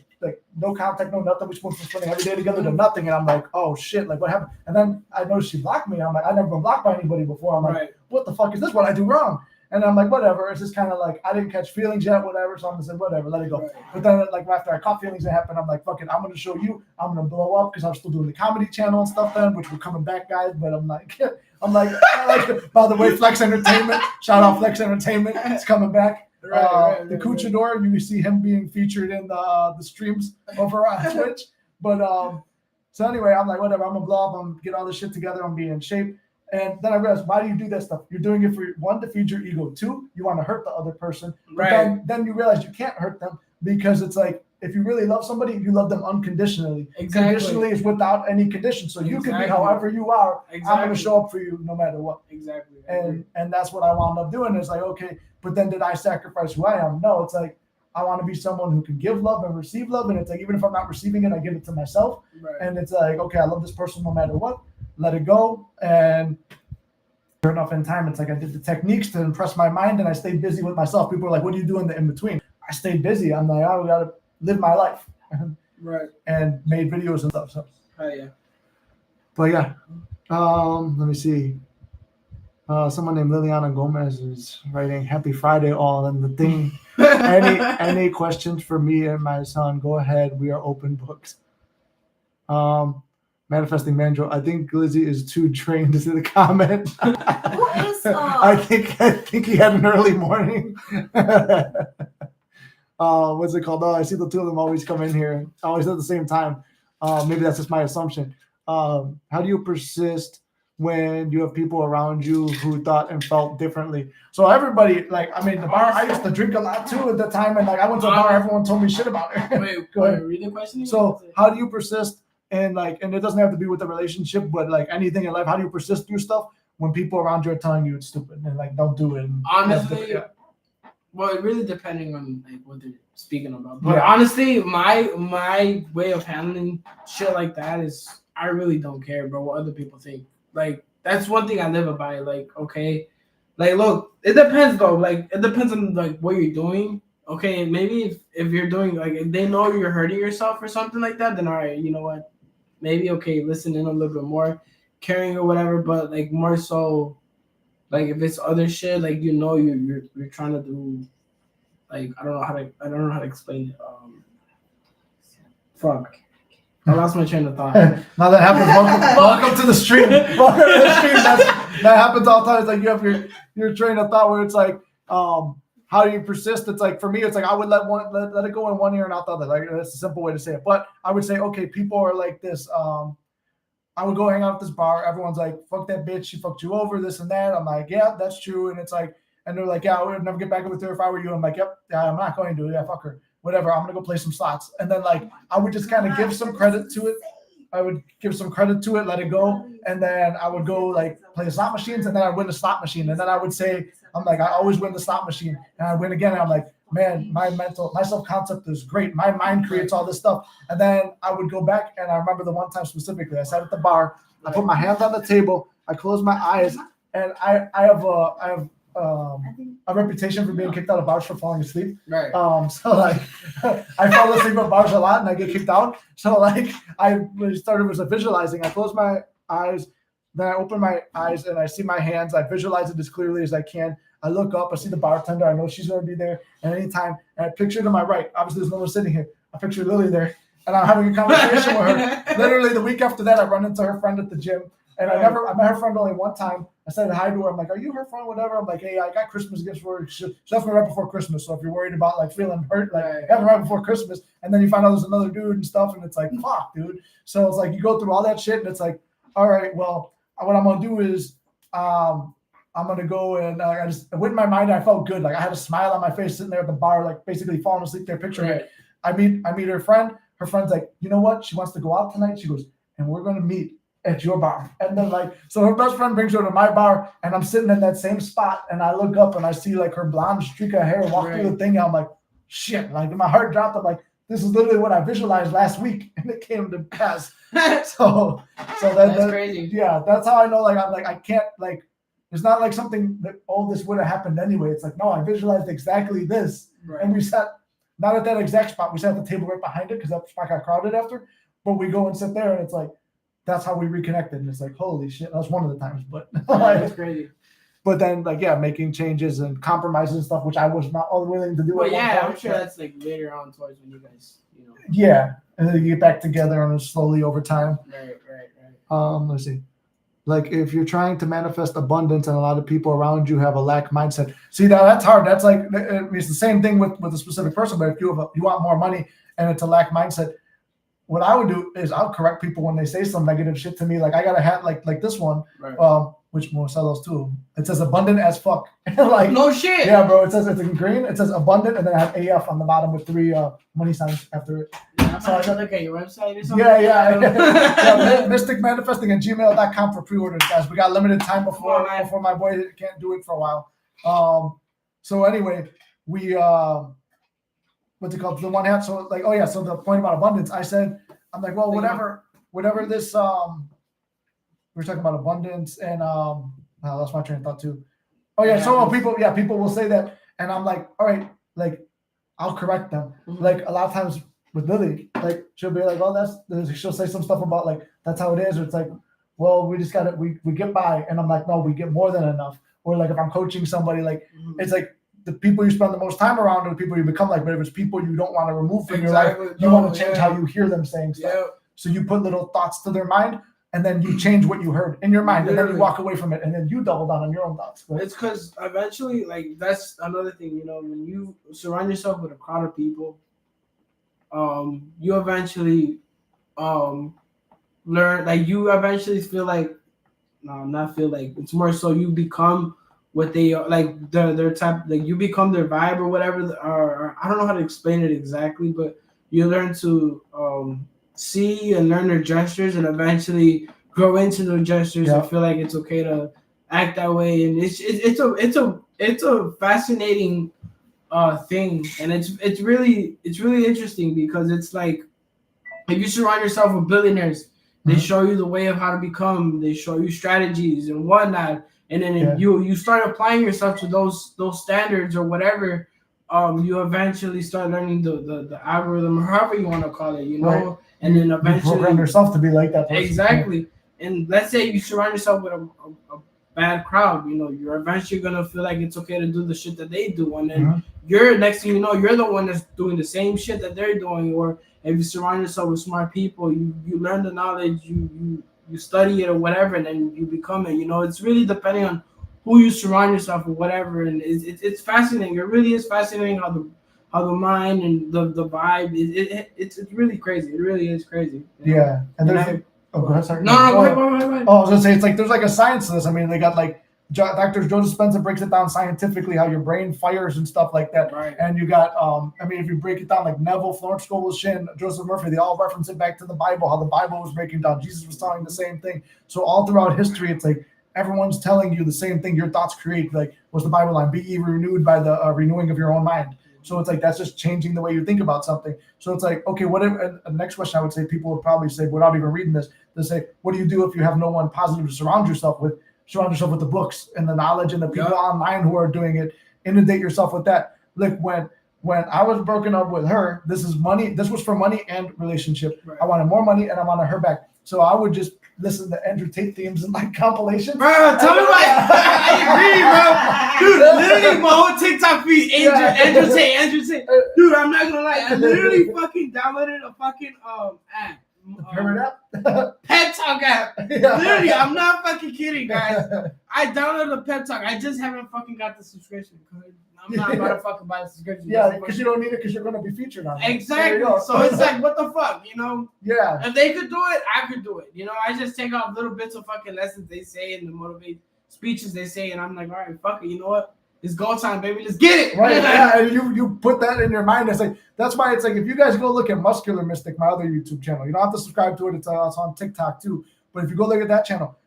no contact, no nothing. We went from spending every day together to nothing, and I'm like, oh shit, like what happened? And then I noticed she blocked me. I'm like, I've never been blocked by anybody before. I'm like, what the fuck is this? What I do wrong? And I'm like, whatever. It's just kind of like I didn't catch feelings yet, whatever. So I'm gonna say whatever, let it go. Right. But then like after I caught feelings, it happened. I'm like, fuck it, I'm gonna show you. I'm gonna blow up because I'm still doing the comedy channel and stuff then, which we're coming back, guys. But I'm like, by the way, Flex Entertainment. Shout out Flex Entertainment. It's coming back. The Cuchador, you see him being featured in the streams over on Twitch. But so anyway, I'm like, whatever, I'm gonna blow up, I'm gonna get all this shit together, I'm gonna be in shape. And then I realized, why do you do that stuff? You're doing it for one, to feed your ego. Two, you want to hurt the other person. But then you realize you can't hurt them because it's like, if you really love somebody, you love them unconditionally. Exactly. Conditionally is without any condition. So you can be however you are. Exactly. I'm going to show up for you no matter what. Exactly. And that's what I wound up doing. It's like, okay, but then did I sacrifice who I am? No, it's like, I want to be someone who can give love and receive love. And it's like, even if I'm not receiving it, I give it to myself. Right. And it's like, okay, I love this person no matter what. Let it go. And sure enough, in time, it's like I did the techniques to impress my mind and I stayed busy with myself. People are like, what do you do in the in-between? I stayed busy. I'm like, I got to live my life. Right. And made videos and stuff. So. Oh, yeah. But yeah. Let me see. Someone named Liliana Gomez is writing Happy Friday all, and the thing, any questions for me and my son, go ahead. We are open books. Manifesting Mandro, I think Glizzy is too drained to see the comment. Who is I think he had an early morning. What's it called? Oh, I see the two of them always come in here, always at the same time. Maybe that's just my assumption. How do you persist when you have people around you who thought and felt differently? So everybody, like, I mean, the bar, I used to drink a lot too at the time, and like I went to a bar, everyone told me shit about it. Wait, Go ahead. read the question. So how do you persist? And like, and it doesn't have to be with a relationship, but like anything in life, how do you persist through stuff when people around you are telling you it's stupid and like don't do it? And honestly, well, it really depending on like what they're speaking about. But honestly, my way of handling shit like that is I really don't care, bro, what other people think. Like that's one thing I live by. Like, okay, like look, it depends though. Like it depends on like what you're doing. Okay, maybe if you're doing like if they know you're hurting yourself or something like that, then all right, you know what? Maybe okay, listen in a little bit more, caring or whatever. But like more so, like if it's other shit, like you know you're trying to do, like I don't know how to explain it. Fuck, I lost my train of thought. Now that happens. Welcome to the stream. Welcome to the stream. That happens all the time. It's like you have your train of thought where it's like, how do you persist? It's like for me, it's like I would let it go in one ear and out the other. Like that's a simple way to say it. But I would say, okay, people are like this. I would go hang out at this bar. Everyone's like, fuck that bitch. She fucked you over, this and that. I'm like, yeah, that's true. And it's like, and they're like, yeah, I would never get back with her if I were you. I'm like, yep, yeah, I'm not going to. Yeah, fuck her. Whatever. I'm going to go play some slots. And then like, I would just kind of give some credit to it. I would give some credit to it, let it go. And then I would go like play the slot machines and then I'd win the slot machine. And then I would say, I'm like, I always win the slot machine, and I win again. And I'm like, man, my self-concept is great. My mind creates all this stuff. And then I would go back, and I remember the one time specifically, I sat at the bar, I put my hands on the table, I closed my eyes, and I have a reputation for being kicked out of bars for falling asleep. Right. So like I fall asleep at bars a lot and I get kicked out. So like I started with visualizing. I close my eyes, then I open my eyes and I see my hands. I visualize it as clearly as I can. I look up, I see the bartender. I know she's gonna be there at any time. And I picture to my right. Obviously, there's no one sitting here. I picture Lily there, and I'm having a conversation with her. Literally, the week after that, I run into her friend at the gym, and I met her friend only one time. I said hi to her. I'm like, "Are you her friend? Whatever." I'm like, "Hey, I got Christmas gifts for her." She left me right before Christmas. So if you're worried about like feeling hurt, like have it right before Christmas, and then you find out there's another dude and stuff, and it's like, fuck, dude. So it's like you go through all that shit, and it's like, all right, well, what I'm gonna do is, I'm gonna go and I just went in my mind. I felt good. Like I had a smile on my face sitting there at the bar, like basically falling asleep there, picturing it. I meet her friend. Her friend's like, you know what? She wants to go out tonight. She goes, and we're gonna meet at your bar. And then like, so her best friend brings her to my bar, and I'm sitting in that same spot, and I look up and I see like her blonde streak of hair walk through the thing. And I'm like, shit! Like my heart dropped. I'm like, this is literally what I visualized last week, and it came to pass. so that's crazy. Yeah, that's how I know. Like I'm like I can't like. It's not like something that this would have happened anyway. It's like no, I visualized exactly this, and we sat not at that exact spot. We sat at the table right behind it because that spot got crowded after. But we go and sit there, and it's like that's how we reconnected. And it's like holy shit, that was one of the times. But that's crazy. But then like making changes and compromises and stuff, which I was not willing to do. Well, yeah, I'm sure that's like later on towards when you guys, Yeah, and then you get back together and slowly over time. Right. Let's see. Like if you're trying to manifest abundance and a lot of people around you have a lack mindset. See, now that's hard. That's like it's the same thing with a specific person. But if you want more money and it's a lack mindset, what I would do is I'll correct people when they say some negative shit to me. Like I got a hat like this one, which we'll sell those too. It says abundant as fuck. Like no shit. Yeah, bro. It says it's in green. It says abundant, and then I have AF on the bottom with 3 money signs after it. So I look at your website or something. Yeah. Mystic Manifesting at gmail.com for pre-orders, guys. We got limited time before my boy can't do it for a while. So anyway, we what's it called? The one hat. So like, so the point about abundance, I'm like, well, whatever this we're talking about abundance and I lost my train of thought too. So people will say that, and I'm like, all right, like I'll correct them. Mm-hmm. Like a lot of times with Lily, like she'll be like, she'll say some stuff about like that's how it is, or it's like, well, we just got it, we get by, and I'm like, no, we get more than enough. Or like if I'm coaching somebody, like it's like the people you spend the most time around are the people you become like. But if it's people you don't want to remove from your life, you want to change how you hear them saying stuff. Yeah. So you put little thoughts to their mind, and then you change what you heard in your mind, and then you walk away from it, and then you double down on your own thoughts. Right? It's because eventually, like that's another thing, when you surround yourself with a crowd of people, you eventually learn. Like you eventually feel like, no, not feel like. It's more so you become what they are, like their type. Like you become their vibe or whatever. Or I don't know how to explain it exactly, but you learn to see and learn their gestures, and eventually grow into their gestures and feel like it's okay to act that way. And it's a fascinating thing, and it's really interesting because it's like if you surround yourself with billionaires, they show you the way of how to become. They show you strategies and whatnot, and then if you start applying yourself to those standards or whatever. You eventually start learning the algorithm, or however you want to call it, Right. And then eventually you program yourself to be like that person. Exactly. And let's say you surround yourself with a bad crowd, you're eventually gonna feel like it's okay to do the shit that they do, and then you're next thing you know, you're the one that's doing the same shit that they're doing. Or if you surround yourself with smart people, you learn the knowledge, you study it or whatever, and then you become it. It's really depending on who you surround yourself with, whatever, and it's fascinating. It really is fascinating how the mind and the vibe it's really crazy. It really is crazy. Yeah, and there's go ahead, sorry. No, go ahead. I was gonna say it's like there's like a science to this. I mean, they got like Dr. Joseph Spencer breaks it down scientifically how your brain fires and stuff like that. Right. And you got if you break it down like Neville, Florence Scovel Shinn, Joseph Murphy, they all reference it back to the Bible, how the Bible was breaking down. Jesus was telling the same thing. So all throughout history, it's like everyone's telling you the same thing. Your thoughts create, like, what's the Bible line? Be ye renewed by the renewing of your own mind. So it's like, that's just changing the way you think about something. So it's like, okay, what if, and the next question I would say, people would probably say, without even reading this, they say, what do you do if you have no one positive to surround yourself with? Surround yourself with the books and the knowledge and the people online who are doing it. Inundate yourself with that. Like when I was broken up with her, this was for money and relationship. Right. I wanted more money and I wanted her back. So I would just listen to Andrew Tate themes and like compilations. Bro, tell me what I agree, bro. Dude, literally my whole TikTok feed, Andrew Tate. Dude, I'm not gonna lie, I literally fucking downloaded a fucking app. Pep Talk app. Literally, I'm not fucking kidding, guys. I downloaded a Pep Talk. I just haven't fucking got the subscription. I'm not about to fucking buy the subscription. Yeah, because you don't need it because you're going to be featured on it. Exactly. So it's like, what the fuck, you know? Yeah. If they could do it, I could do it. You know, I just take off little bits of fucking lessons they say and the motivate speeches they say, and I'm like, all right, fuck it. You know what? It's go time, baby. Let's get it. Right. Yeah. And you put that in your mind. It's like, that's why it's like, if you guys go look at Muscular Mystic, my other YouTube channel, you don't have to subscribe to it. It's on TikTok too. But if you go look at that channel,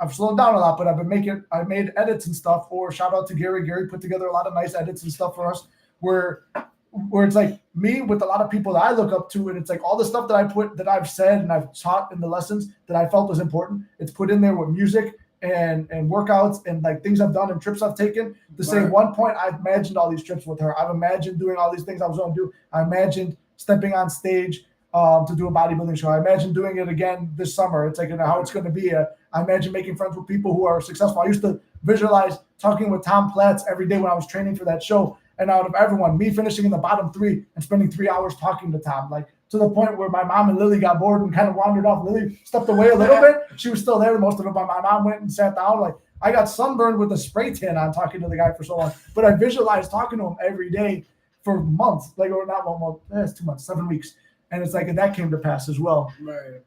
I've slowed down a lot, but I made edits and stuff. Or shout out to Gary. Gary put together a lot of nice edits and stuff for us where it's like me with a lot of people that I look up to, and it's like all the stuff that I've said and I've taught in the lessons that I felt was important. It's put in there with music and workouts and like things I've done and trips I've taken. To say, one point I've imagined all these trips with her. I've imagined doing all these things I was going to do. I imagined stepping on stage to do a bodybuilding show. I imagine doing it again this summer. It's like, you know, how it's going to be. I imagine making friends with people who are successful. I used to visualize talking with Tom Platz every day when I was training for that show. And out of everyone, me finishing in the bottom 3 and spending 3 hours talking to Tom, like to the point where my mom and Lily got bored and kind of wandered off. Lily stepped away a little bit. She was still there most of it, but my mom went and sat down. Like, I got sunburned with a spray tan on talking to the guy for so long. But I visualized talking to him every day for months, like, or not 1 month, it's 2 months, 7 weeks. And it's like, and that came to pass as well. Right.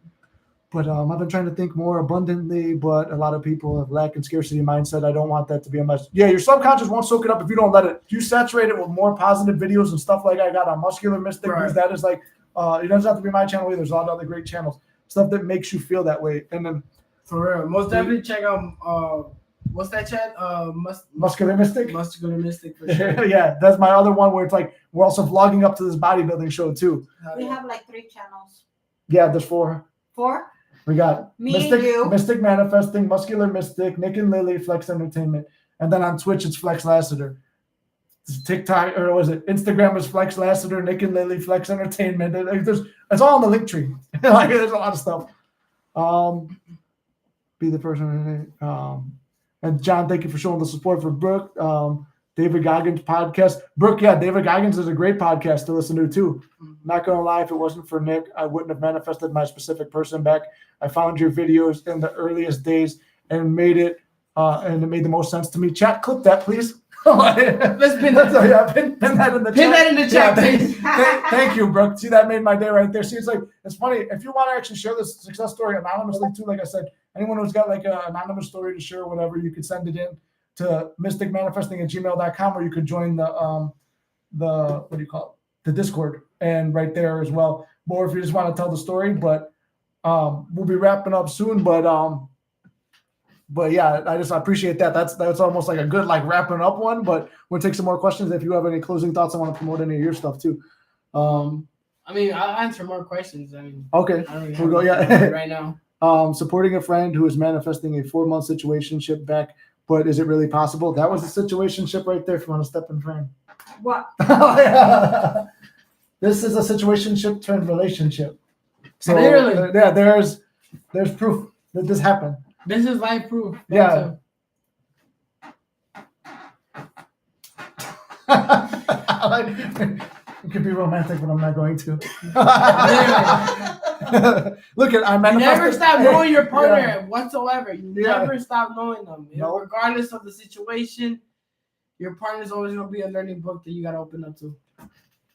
But I've been trying to think more abundantly, but a lot of people have lack and scarcity mindset. I don't want that to be a mess. Yeah, your subconscious won't soak it up if you don't let it. You saturate it with more positive videos and stuff like I got on Muscular Mystic. Right. That is like, it doesn't have to be my channel either. There's a lot of other great channels. Stuff that makes you feel that way. And then for real, most definitely check out what's that chat? Muscular Mystic? Muscular Mystic for sure. Yeah, that's my other one where it's like we're also vlogging up to this bodybuilding show too. We have like 3 channels. Yeah, there's 4. 4? We got Me and you. Mystic Manifesting, Muscular Mystic, Nick and Lily, Flex Entertainment. And then on Twitch, it's Flex Lassiter. It's TikTok, or was it Instagram is Flex Lassiter, Nick and Lily, Flex Entertainment. It's all on the link tree. Like, there's a lot of stuff. Be the person. And John, thank you for showing the support for Brooke. David Goggins podcast. Brooke, yeah, David Goggins is a great podcast to listen to too. Not gonna lie, if it wasn't for Nick, I wouldn't have manifested my specific person back. I found your videos in the earliest days and made it made the most sense to me. Chat, clip that, please. Let's pin that. Pin that in the chat. Pin that in the chat, please. Thank you, Brooke. See, that made my day right there. See, it's funny. If you want to actually share this success story anonymously too, like I said, anyone who's got like an anonymous story to share or whatever, you could send it in to mysticmanifesting@gmail.com, or you could join the what do you call it? The Discord, and right there as well. Or if you just want to tell the story, but we'll be wrapping up soon. But yeah, I appreciate that. That's almost like a good like wrapping up one. But we'll take some more questions if you have any closing thoughts. I want to promote any of your stuff too. I mean, I'll answer more questions. I mean, okay, we'll go. Yeah, right now. Supporting a friend who is manifesting a 4-month situationship back, but is it really possible? That was the situationship right there. If you want to step in frame. What? This is a situationship turned relationship. So really? Yeah, there's proof that this happened. This is live proof. Yeah. It could be romantic, but I'm not going to. Look at I manifested. You never stop knowing your partner whatsoever. You never stop knowing them. No. Regardless of the situation, your partner's always going to be a learning book that you got to open up to.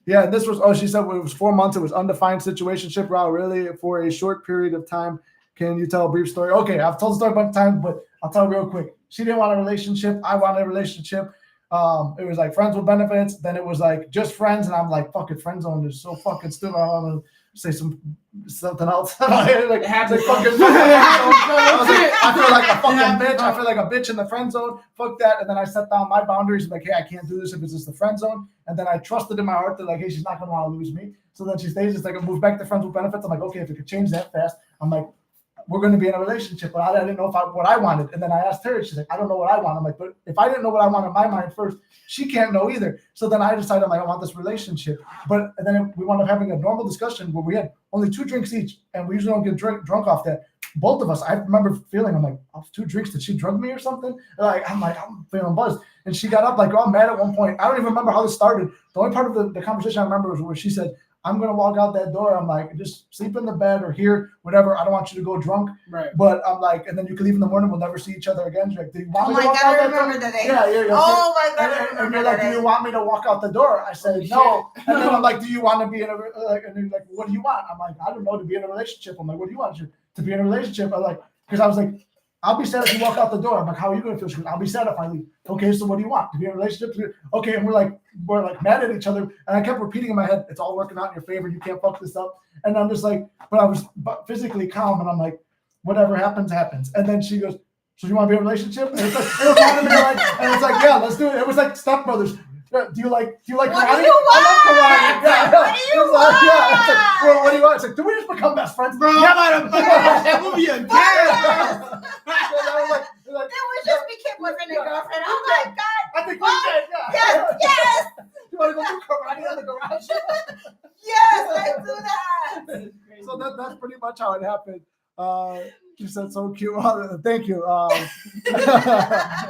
Yeah, and this was, she said it was 4 months. It was undefined situationship. Wow, really? For a short period of time. Can you tell a brief story? Okay, I've told the story a bunch of times, but I'll tell it real quick. She didn't want a relationship. I wanted a relationship. It was like friends with benefits. Then it was like just friends. And I'm like, fuck it, friend zone is so fucking stupid. say something else. Like, It happens. fucking, I was like, I feel like a fucking bitch. I feel like a bitch in the friend zone. Fuck that. And then I set down my boundaries. Like, hey, I can't do this if it's just the friend zone. And then I trusted in my heart that like, hey, she's not gonna want to lose me. So then she stays. It's like I move back to friends with benefits. I'm like, okay, if it could change that fast, I'm like, we're going to be in a relationship, but I didn't know what I wanted. And then I asked her, she's like, I don't know what I want. I'm like, but if I didn't know what I want in my mind first, she can't know either. So then I decided, I'm like, I want this relationship. But and then we wound up having a normal discussion where we had only 2 drinks each, and we usually don't get drunk off that. Both of us, I remember feeling, I'm like, oh, 2 drinks, did she drug me or something? I'm feeling buzzed. And she got up like all mad at one point. I don't even remember how this started. The only part of the conversation I remember was where she said, I'm going to walk out that door. I'm like, just sleep in the bed or here, whatever. I don't want you to go drunk. Right. But I'm like, and then you can leave in the morning. We'll never see each other again. She's like, do you want me to walk out I that remember door? that day. Yeah. Oh my God, I And remember you're that like, do day. you want me to walk out the door? I said, no. And then I'm like, do you want to be in a, like, and you're like, what do you want? I'm like, I don't know, to be in a relationship. I'm like, what do you want to be in a relationship? I'm like, because I was like, I'll be sad if you walk out the door. I'm like, how are you going to feel? She goes, I'll be sad if I leave. Okay, so what do you want? To be in a relationship? Okay, and we're like mad at each other. And I kept repeating in my head, it's all working out in your favor. You can't fuck this up. And I'm just like, but I was physically calm. And I'm like, whatever happens, happens. And then she goes, so you want to be in a relationship? And it's like, and it's like, yeah, let's do it. It was like Step Brothers. Do you like What do karate? you want? I love karate. Yeah. What do you It's like, want? yeah. It's like, well, what do you want? It's like, do we just become best friends? Bro, Yeah. I'm about to watch that movie again. Like, Then we just became boyfriend and girlfriend. Oh my God. I think we did, yeah. Yes. You want to go do karate in the garage? Yes, let's do that. So that's pretty much how it happened. You said so cute. Thank you.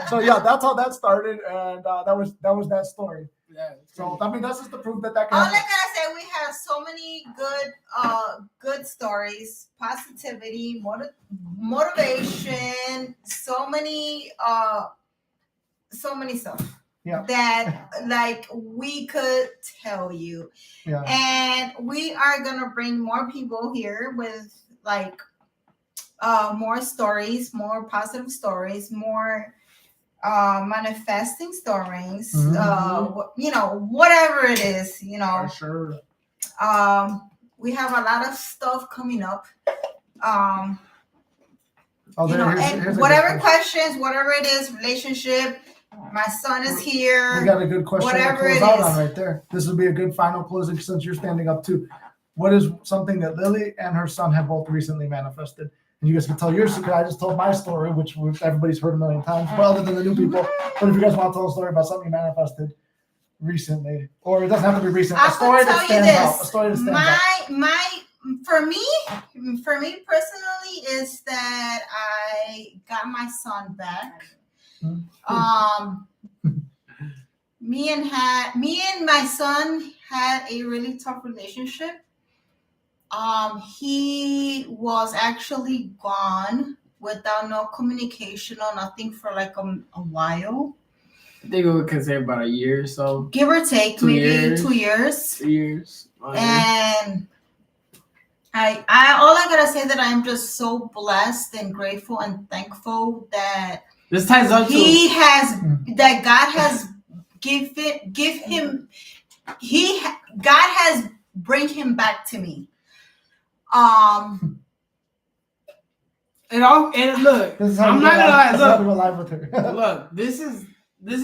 So yeah, that's how that started, and that was that story. Yeah, So I mean, that's just the proof that can All I happen. gotta say, we have so many good stories, positivity, motivation, so many stuff. Yeah. That like we could tell you. Yeah. And we are gonna bring more people here with like more stories, more positive stories, more manifesting stories, whatever it is, For sure. we have a lot of stuff coming up. Here's a Whatever good question. questions, whatever it is, relationship, my son is here. We got a good question Whatever to it close out is. on right there. This would be a good final closing since you're standing up too. What is something that Lily and her son have both recently manifested? And you guys can tell your secret. I just told my story, which everybody's heard a million times, well, other than the new people. But if you guys want to tell a story about something you manifested recently, or it doesn't have to be recent, I a story can that tell you stands this. out. A story that stands out. For me personally, is that I got my son back. Me and my son had a really tough relationship. He was actually gone without no communication or nothing for like a while. I think we could say about a year or so. Give or take, 2 maybe years. 2 years. 3 years. And I all I gotta say that I'm just so blessed and grateful and thankful that This ties up to that God has God has bring him back to me. And look, This is how I'm we not gonna lie. this is how we Look, go live with her. look, this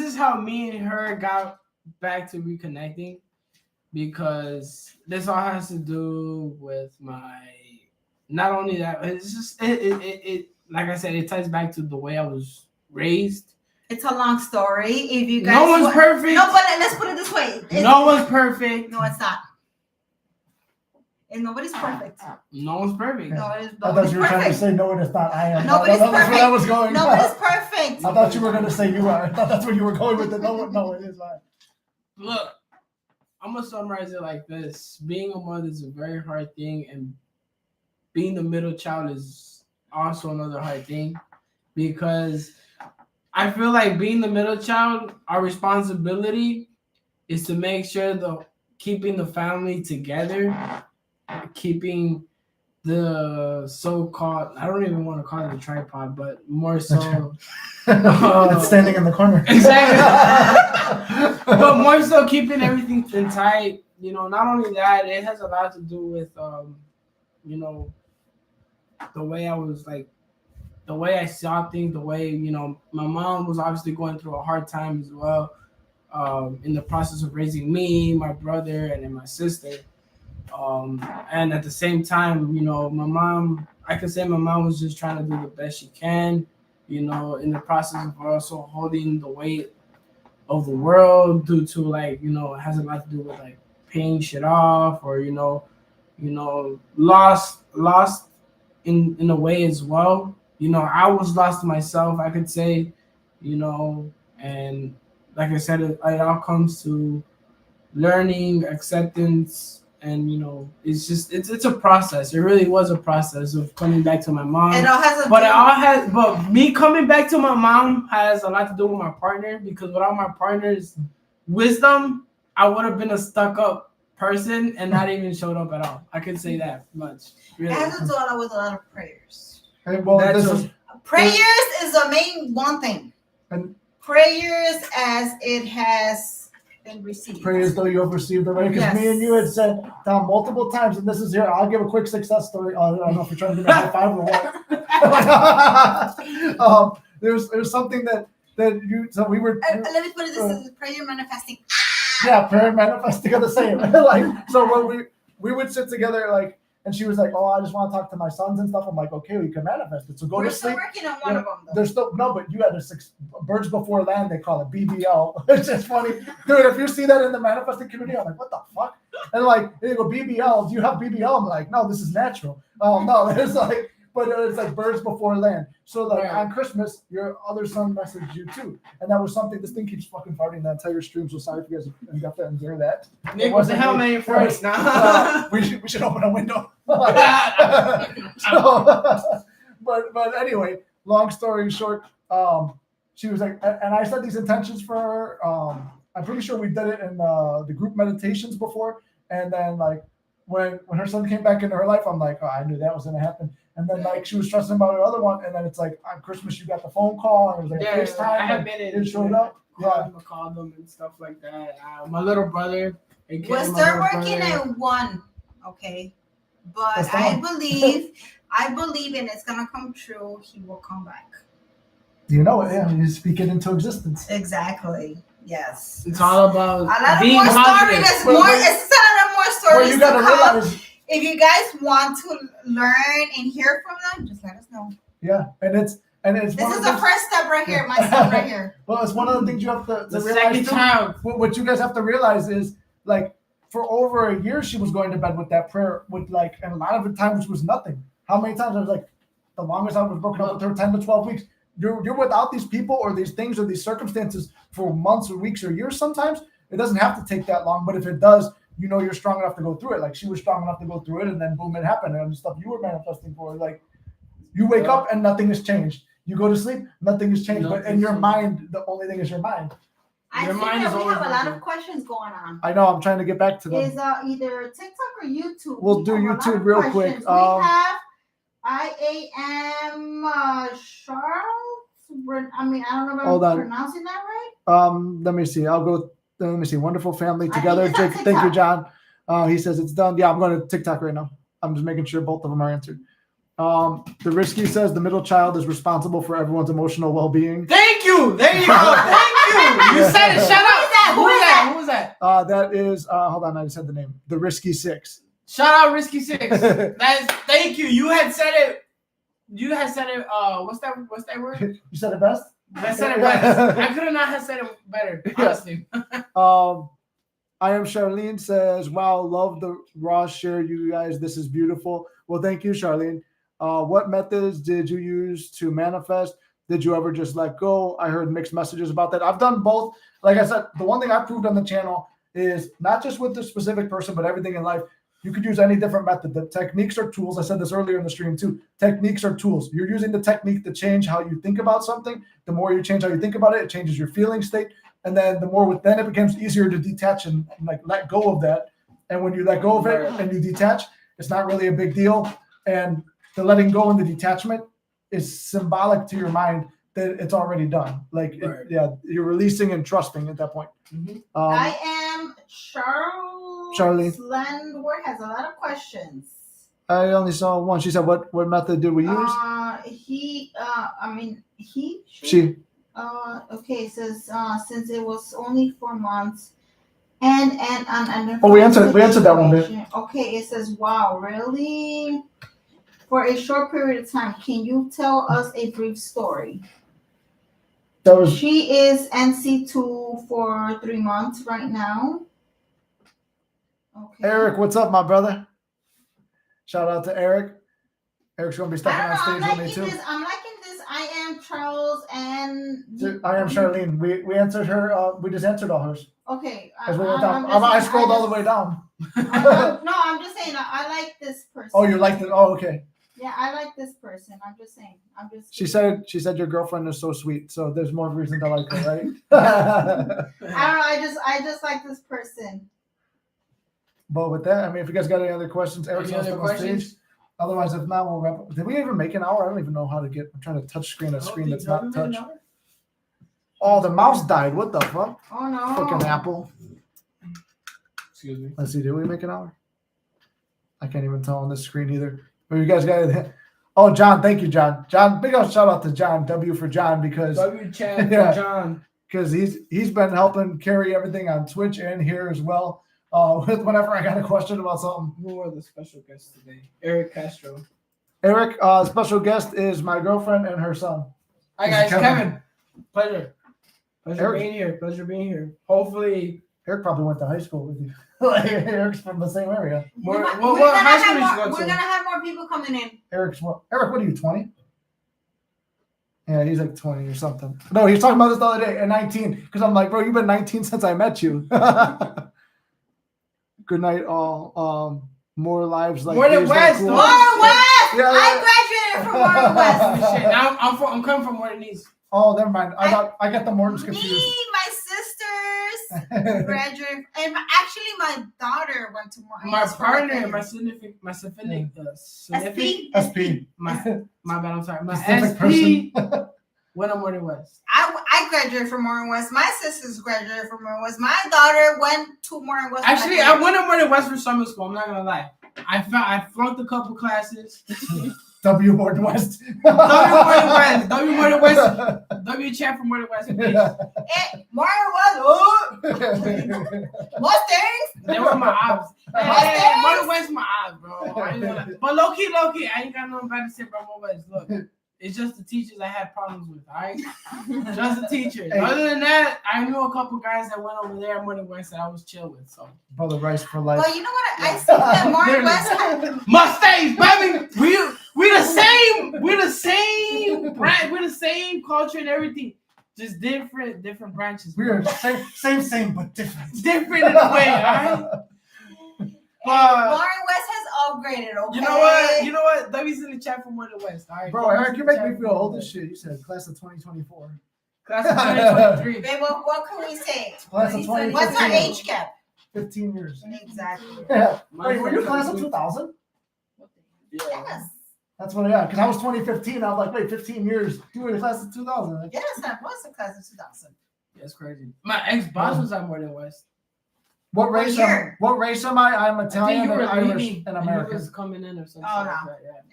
is how me and her got back to reconnecting, because this all has to do with my, not only that, it's just it like I said, it ties back to the way I was raised. It's a long story. If you guys, No one's perfect. No, but let's put it this way. No one's perfect. No, it's not. And nobody's perfect. No one's perfect. I thought Nobody's you were trying to perfect. say no, it is not. I am. Nobody's That's where I perfect. was going. Nobody's perfect. I thought you were going to say you are. I thought that's where you were going with it. No, it is not. Look, I'm gonna summarize it like this: being a mother is a very hard thing, and being the middle child is also another hard thing, because I feel like being the middle child, our responsibility is to make sure keeping the family together, keeping the so-called, I don't even want to call it a tripod, but more so It's standing in the corner. Exactly. But more so keeping everything in tight. You know, not only that, it has a lot to do with you know, the way I saw things, the way, you know, my mom was obviously going through a hard time as well, in the process of raising me, my brother, and then my sister. And at the same time, you know, I could say my mom was just trying to do the best she can, you know, in the process of also holding the weight of the world due to, like, you know, it has a lot to do with like paying shit off, or, lost in a way as well. You know, I was lost myself, I could say, you know, and like I said, it all comes to learning, acceptance, and, you know, it's a process. It really was a process of coming back to my mom. But me coming back to my mom has a lot to do with my partner, because without my partner's wisdom, I would have been a stuck up person and not even showed up at all. I can say that much. Really. It has to do with a lot of prayers. Hey, well, Prayers is the main one thing. And prayers as it has been received. Pray as though you have received already. Because me and you had said down multiple times, and this is here. I'll give a quick success story. I don't know if you're trying to give me a high five or what. There's something that you. So we were. Let me put it this: is prayer manifesting. Yeah, prayer and manifesting are the same. Like, so when we would sit together, like, and she was like, "Oh, I just want to talk to my sons and stuff." I'm like, "Okay, we can manifest it. So go We're to sleep." We're still working on one of them, though. There's still no, but you had a birds before land. They call it BBL. It's just funny, dude. If you see that in the manifesting community, I'm like, "What the fuck?" And like, they go BBL. Do you have BBL? I'm like, "No, this is natural." Oh no, it's like, but it's like birds before land. So like on Christmas, your other son messaged you too, and that was something. This thing keeps fucking farting the entire stream. So sorry if you guys got to endure that. Nick, what the hell, man? First now. We should open a window. But anyway, long story short, she was like, and I said these intentions for her. I'm pretty sure we did it in the group meditations before, and then like when her son came back into her life, I'm like, oh, I knew that was gonna happen. And then like she was stressing about her other one, and then it's like on Christmas you got the phone call, and it was like FaceTime. I have been in. It showed up. Called them and stuff like that. My little brother. We're still working at one, okay, but I believe, and it's gonna come true. He will come back. You know it, yeah. You speak it into existence. Exactly. Yes. It's all about a lot being more positive. It's a lot more stories. Well, you gotta realize. If you guys want to learn and hear from them, just let us know. Yeah, and it's this is the first step right here, my son right here. Well, it's one of the things you have to the realize second too. child. What you guys have to realize is, like, for over a year she was going to bed with that prayer with like, and a lot of the times was nothing. How many times I was like, the longest I was broken up with her 10 to 12 weeks. You're without these people or these things or these circumstances for months or weeks or years. Sometimes it doesn't have to take that long, but if it does, you know you're strong enough to go through it. Like she was strong enough to go through it, and then boom, it happened. And the stuff you were manifesting for, like, you wake up and nothing has changed. You go to sleep, nothing has changed. But in your mind, the only thing is your mind. I think that we have a lot of questions going on. I know. I'm trying to get back to them. Is either TikTok or YouTube? We'll do YouTube real quick. We have IAM Charles. I mean, I don't know if I'm pronouncing that right. Let me see. I'll go. Let me see. Wonderful family together. Thank you, John. He says it's done. Yeah, I'm going to TikTok right now. I'm just making sure both of them are answered. The Risky says the middle child is responsible for everyone's emotional well-being. Thank you. There you go. Thank you. You said it. Shut up. Who is that? That is. Hold on. I just said the name. The Risky 6. Shout out Risky 6. Thank you. You had said it. What's that word? You said it best. I said it best. I could not have said it better, honestly. I am Charlene says, wow, love the raw share, you guys. This is beautiful. Well, thank you, Charlene. What methods did you use to manifest? Did you ever just let go? I heard mixed messages about that. I've done both. Like I said, the one thing I proved on the channel is not just with the specific person, but everything in life. You could use any different method. The techniques are tools. I said this earlier in the stream too. Techniques are tools. You're using the technique to change how you think about something. The more you change how you think about it, it changes your feeling state. And then the more then it becomes easier to detach and like let go of that. And when you let go of it and you detach, it's not really a big deal. And the letting go and the detachment is symbolic to your mind that it's already done. Like, Right. you're releasing and trusting at that point. I am Charles. Charlene. Landwehr has a lot of questions. I only saw one. She said, "What method did we use?" She. She. Okay, it says since it was only 4 months, and Oh, we answered that one, babe. Okay, it says, wow, really? For a short period of time, can you tell us a brief story? That was She is NC2 for 3 months right now. Okay. Eric. What's up, my brother? Shout out to Eric. Eric's gonna be stepping on stage with me too. I'm liking this. I am Charles and I am Charlene. We answered her. We just answered all hers. Okay. As we went down. I scrolled all the way down. No, I'm just saying. I like this person. Oh, you liked it? Oh, okay. Yeah, I like this person. I'm just saying. She said your girlfriend is so sweet, so there's more reason to like her, right? I don't know. I just like this person. But with that, I mean, if you guys got any other questions, Eric's Any on other questions? stage. Otherwise, if not, we'll wrap up. Did we even make an hour? I don't even know how to get. I'm trying to touch screen a screen that's not touch. Oh, the mouse died. What the fuck? Oh no. Fucking Apple. Excuse me. Let's see. Did we make an hour? I can't even tell on this screen either. But you guys got it. Oh, John. Thank you, John. John, big old shout out to John. W for John because Chat Yeah. for John. he's been helping carry everything on Twitch and here as well. Whenever I got a question about something. Who are the special guests today? Eric Castro. Eric, special guest is my girlfriend and her son. Hi This is guys, Kevin. Kevin. Pleasure. Pleasure Eric. being here. Pleasure being here. Hopefully, Eric probably went to high school with you. Like, Eric's from the same area. what high have school did you more, go we're to? gonna have more people coming in. Eric, what are you, 20? Yeah, he's like 20 or something. No, he was talking about this the other day at 19. Because I'm like, bro, you've been 19 since I met you. Good night, all. More lives like More than these West, are cool. though. Warren West! Yeah, I graduated from Warren West. Shit, now I'm coming from Morton East. Oh, never mind. I got the Mortons confused. Me, my sisters graduated, and actually my daughter went to Warren My West for partner like and a- my SP. SP. my bad, I'm sorry. My Specific SP person. went on Morton West. I graduated from Warren West. My sisters graduated from Warren West. My daughter went to Warren West. Actually, I went on Morton West for summer school. I'm not gonna lie. I flunked a couple classes. W Morton West. W Morton West. W chat from Morton West. Warren West. Mustangs. They were my ops. Mustangs? Morton West my ops, bro. I ain't gonna lie. But low key, I ain't got nothing bad to say about Morton West. Look. It's just the teachers I had problems with, all right? Just the teachers. Hey. Other than that, I knew a couple guys that went over there at Morton West that I was chill with. So Brother Rice for life. Well, you know what? I see that Warren West had. Mustangs, baby. We the same. We're the same brand. We're the same culture and everything. Just different branches. We're same, but different. Different in a way, all right? Warren West has upgraded. Okay. You know what? W's in the chat from Morton West. All right. Bro, Eric, you make me feel old as shit. You said class of 2024. Class of 2023. Babe, what can we say? Class of 2023. What's our age gap? 15 years. Exactly. Yeah. Wait, were you class of 2000? Yes. That's what I got. Because I was 2015. I was like, wait, 15 years. You were the class of 2000. Like, Yes, I was a class of 2000. That's crazy. My ex-boss was at Morton West. What race year? What race am I? I'm I think Italian you and were Irish leaving and and he American. was coming in or something. Oh, like no. that,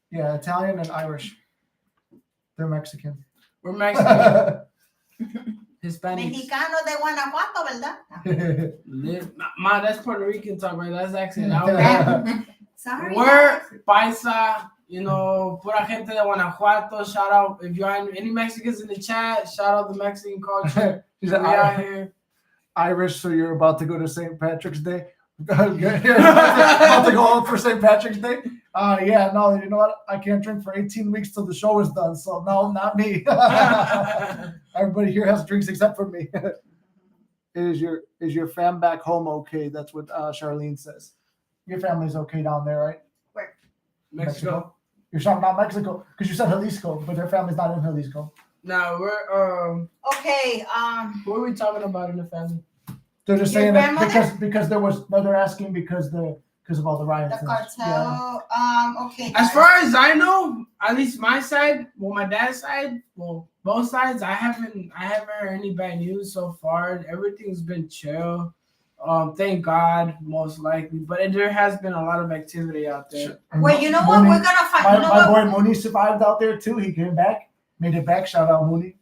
Yeah, Italian and Irish. They're Mexican. We're Mexican. Hispanics. Mexicano de Guanajuato, ¿verdad? Ma, that's Puerto Rican talk, right? That's accent. Sorry. We're paisa, pura gente de Guanajuato. Shout out if you are any Mexicans in the chat. Shout out the Mexican culture. She's We an out here. Irish, so you're about to go to St. Patrick's Day. About to go home for St. Patrick's Day. Yeah, no, you know what? I can't drink for 18 weeks till the show is done. So no, not me. Everybody here has drinks except for me. Is your fam back home okay? That's what Charlene says. Your family's okay down there, right? Where? Mexico. You're talking about Mexico because you said Jalisco, but their family's not in Jalisco. Now we're Okay. what are we talking about in the family? They're just Your saying that grandmother? because there was no. They're asking because the because of all the riots. The and- yeah. cartel. Okay. As guys. far as I know, at least my side, my dad's side, both sides, I haven't heard any bad news so far. Everything's been chill. Thank God, most likely. But there has been a lot of activity out there. And Wait, you know what? Mooney- We're gonna find. My, You know my what? boy Mooney survived out there too. He came back, made it back. Shout out Mooney.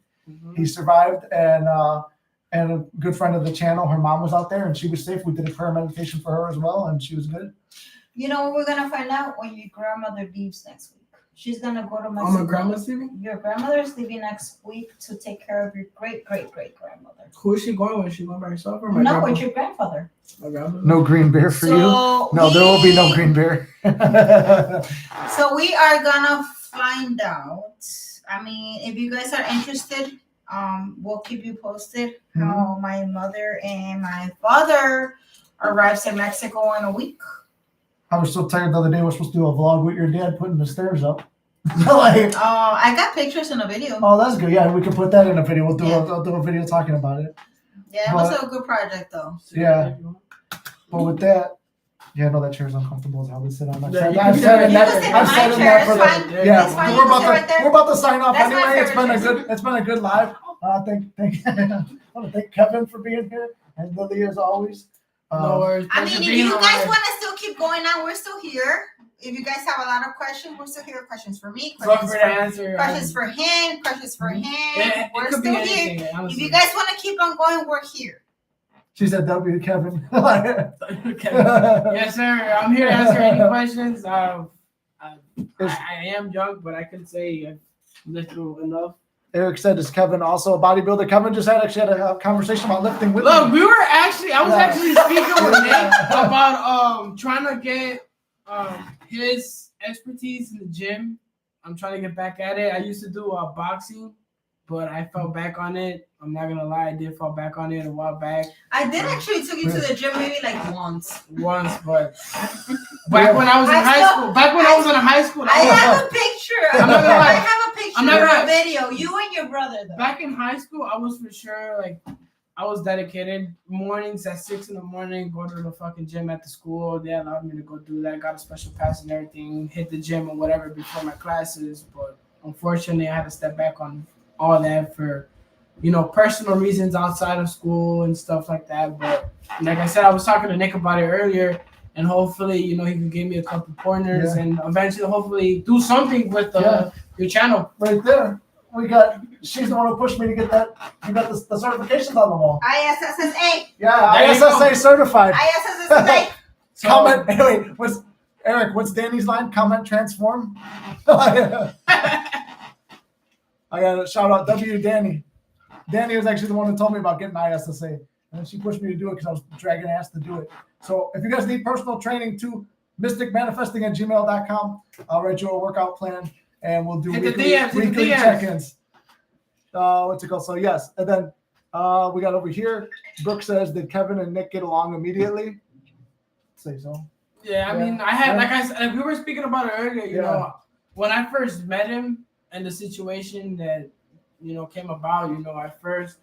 He survived, and a good friend of the channel, her mom was out there, and she was safe. We did a prayer meditation for her as well, and she was good. You know what we're gonna find out when your grandmother leaves next week. She's gonna go to Mexico. Oh, my grandma's leaving? Your grandmother's leaving next week to take care of your great grandmother. Who is she going with? Is she going by herself or my No, grandpa? with your grandfather. My grandpa? No green beer for you. So No, there will be no green beer. So we are gonna find out. I mean, if you guys are interested, we'll keep you posted how my mother and my father arrives in Mexico in a week. I was so tired the other day. We're supposed to do a vlog with your dad putting the stairs up. Like, I got pictures in a video. oh, that's good. Yeah, we can put that in a video. We'll do, Yeah. I'll do a video talking about it. Yeah, it was a good project though. Yeah. But with that, yeah, I know that chair is uncomfortable as hell to sit on. Yeah, you I've can said sit- in you that. can sit in I've my said in chair, that for it's fine. the. Yeah, It's fine, we're you can sit right about there. to we're about to sign off That's my anyway. It's been a favorite good it's been a good live. Thank I want to thank Kevin for being here and Lily as always. No worries. I Thanks mean, for if being you on guys live. want to still keep going on, we're still here. If you guys have a lot of questions, we're still here. Questions for me, Feel questions free for, to answer. questions for him, questions for him. Yeah, We're it could be still here. anything, If honestly. you guys want to keep on going, we're here. She said W Kevin. Okay. Yes, sir. I'm here to answer any questions. I am young, but I can say I've lived through enough. Eric said, "Is Kevin also a bodybuilder?" Kevin just actually had a conversation about lifting with Look, me. I was Yeah. actually speaking with Nick about trying to get his expertise in the gym. I'm trying to get back at it. I used to do boxing, but I fell back on it. I'm not gonna lie, I did fall back on it a while back I did actually took you to the gym maybe like once. but back when I was in high school. Back when I was in high school. I have a picture. I'm not gonna lie. I have a picture I'm not of gonna a video. You and your brother though. Back in high school, I was for sure like I was dedicated. Mornings at 6 a.m, go to the fucking gym at the school. They allowed me to go do that. Got a special pass and everything. Hit the gym or whatever before my classes. But unfortunately, I had to step back on all that for, personal reasons outside of school and stuff like that. But like I said, I was talking to Nick about it earlier, and hopefully, he can give me a couple pointers and eventually, hopefully, do something with your channel. Right there. She's the one who pushed me to get that. You got the certifications on the wall. ISSA. Yeah, There you ISSA go. certified. ISSA. So, Comment. Wait, what's Danny's line? Comment, transform. I got to shout out W Danny. Danny was actually the one who told me about getting ISSA, and then she pushed me to do it because I was dragging ass to do it. So if you guys need personal training to mysticmanifesting@gmail.com, I'll write you a workout plan, and we'll do Hit the weekly, DMs, hit the weekly DMs. check-ins. What's it called? So yes, and then we got over here. Brooke says, "Did Kevin and Nick get along immediately?" Say so. Yeah, I mean, I had, like I said, like we were speaking about it earlier, when I first met him and the situation that, came about, at first,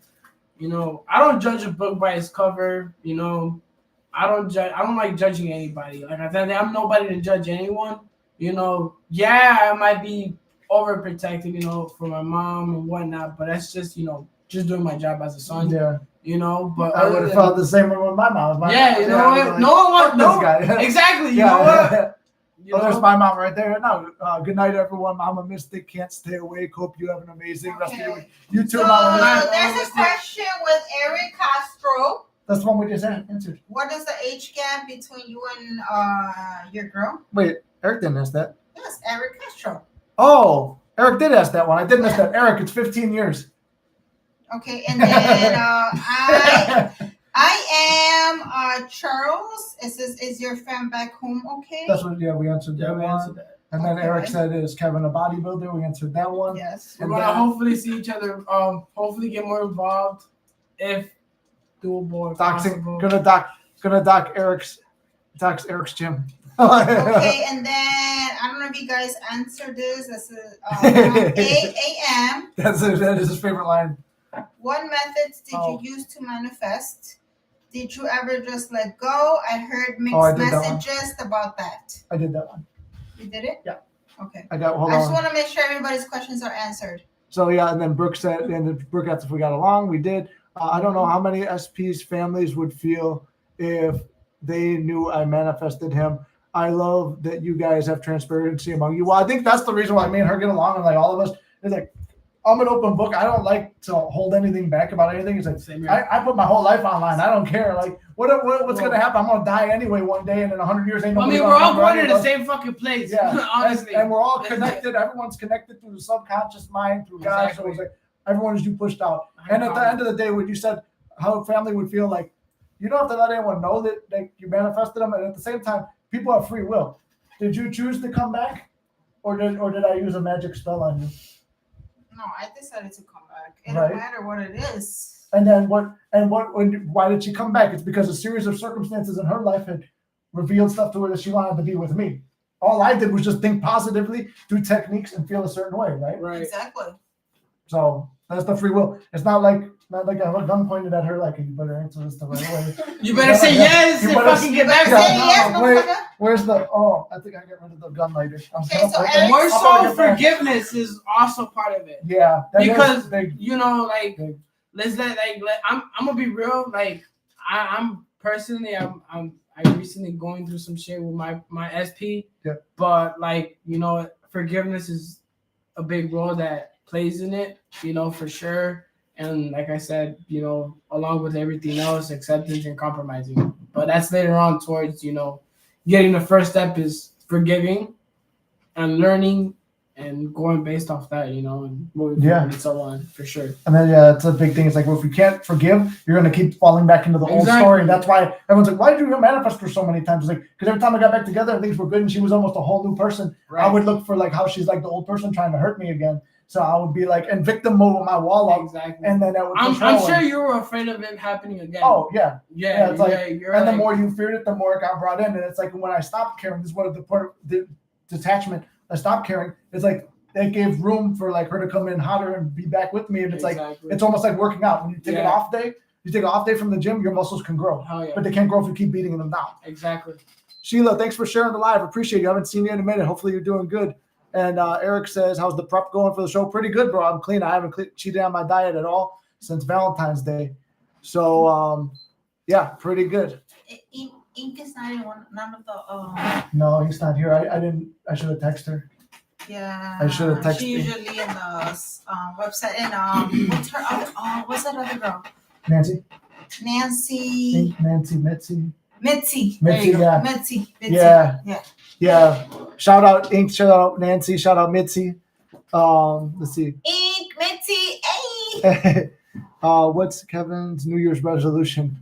I don't judge a book by its cover, I don't like judging anybody. Like I said, I'm nobody to judge anyone, I might be overprotective, for my mom and whatnot, but that's just, just doing my job as a son, Yeah, but I would have felt the same way with my mom. My yeah, mom, you know I what? was like, No one wants, "Fuck this no, guy." exactly, you Yeah. know what? You Oh, there's know? my mom right there. No, good night, everyone. Mama Mystic can't stay awake. Hope you have an amazing rest of your week. You too, So Mama Mystic. there's a question with Eric Castro. That's the one we just answered. What is the age gap between you and your girl? Wait, Eric didn't ask that. Yes, Eric Castro. Oh, Eric did ask that one. I did miss that. Eric, it's 15 years. Okay, and then I am Charles. It says, "Is your fan back home okay?" That's what, we answered that we one. answered that. And then Okay. Eric said, "Is Kevin a bodybuilder?" We answered that one. Yes. We're And gonna then- hopefully see each other. Hopefully get more involved, if doable. If possible. Gonna dock Eric's gym. Okay, and then I don't know if you guys answered this. This is 8 a.m. That is his favorite line. What methods did Oh. you use to manifest? Did you ever just let go? I heard mixed I did that one. messages about that. I did that one. You did it? Yeah. Okay. I got. I just want to make sure everybody's questions are answered. So yeah, and then Brooke said, and Brooke asked if we got along. We did. I don't know how many SPs families would feel if they knew I manifested him. I love that you guys have transparency among you. Well, I think that's the reason why me and her get along, and like all of us. It's like I'm an open book. I don't like to hold anything back about anything. It's like I put my whole life online. I don't care. Like what's gonna happen? I'm gonna die anyway one day, and in 100 years ain't nobody. I mean, we're all going to the same fucking place. Yeah, honestly, and we're all connected. Everyone's connected through the subconscious mind, through God. Exactly. So it's like everyone is you pushed out. And at the end of the day, when you said how family would feel, like you don't have to let anyone know that you manifested them, and at the same time, people have free will. Did you choose to come back, or did I use a magic spell on you? No, I decided to come back. It Right. don't matter what it is. And then why did she come back? It's because a series of circumstances in her life had revealed stuff to her that she wanted to be with me. All I did was just think positively, do techniques, and feel a certain way, right? Right. Exactly. So that's the free will. It's not like I have a gun pointed at her like you better answer this the right way. You better say yes and fucking get back. Say yes, motherfucker. Where's the I think I got rid of the gun lighter. Okay, so More Eric, so, forgiveness is also part of it. Yeah, Because big. you know, like Big. I'm gonna be real. Like I'm personally, I recently going through some shit with my SP. Yeah. But like forgiveness is a big role that plays in it. For sure. And like I said, along with everything else, acceptance and compromising. But that's later on towards getting the first step is forgiving and learning and going based off that, and moving forward and so on, for sure. And then it's a big thing. It's like, well, if you can't forgive, you're gonna keep falling back into the old story. And that's why everyone's like, why did you manifest her so many times? It's like, because every time I got back together and things were good and she was almost a whole new person, Right. I would look for like how she's like the old person trying to hurt me again. So I would be like, and victim mode with my wall up. Exactly. And then that would I'm sure you were afraid of it happening again. Oh yeah. Yeah, it's like, you're and like, the more you feared it, the more it got brought in. And it's like when I stopped caring, this is what the detachment. I stopped caring. It's like it gave room for like her to come in hotter and be back with me. And it's like it's almost like working out. When you take an off day, you take an off day from the gym, your muscles can grow. Hell yeah. But they can't grow if you keep beating them down. Exactly. Sheila, thanks for sharing the live. Appreciate you. I haven't seen you in a minute. Hopefully you're doing good. And Eric says, how's the prep going for the show? Pretty good, bro. I'm clean. I haven't cheated on my diet at all since Valentine's Day. So, yeah, pretty good. Ink is not in none of the. No, he's not here. I should have texted her. Yeah. I should have texted She usually in the website. And what's her other? What's that other girl? Nancy? Nancy. Mitzi, Mitzi. yeah. Mitzi. Yeah. Shout out Ink, shout out Nancy, shout out Mitzi. Let's see. Ink, Mitzi, hey. What's Kevin's New Year's resolution?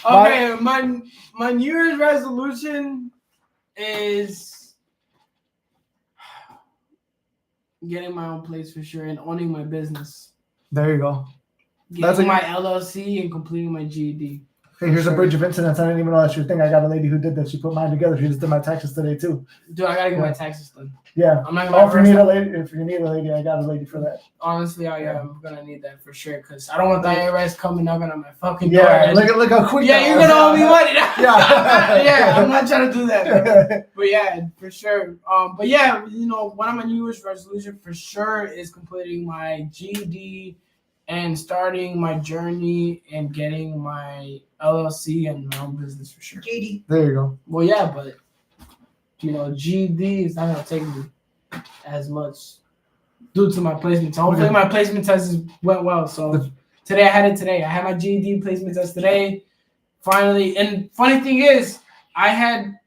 Okay, my New Year's resolution is getting my own place for sure and owning my business. There you go. Getting my LLC and completing my GED. Hey, here's a bridge of incidents. I didn't even know that's your thing. I got a lady who did that. She put mine together. She just did my taxes today too. Dude, I gotta get my taxes done. Yeah. I'm not gonna if you need a lady, I got a lady for that. Honestly, I'm gonna need that for sure because I don't want the IRS coming knocking on my fucking door. Yeah, look how quick. Yeah, you're gonna owe me money. Yeah, I'm not trying to do that. But yeah, for sure. But yeah, one of my New Year's resolution for sure is completing my GED and starting my journey and getting my LLC and my own business for sure. GED. There you go. Well, yeah, but GED is not gonna take me as much due to my placement. So hopefully my placement test went well. So today I had it today. I had my GED placement test today. Finally, and funny thing is, I had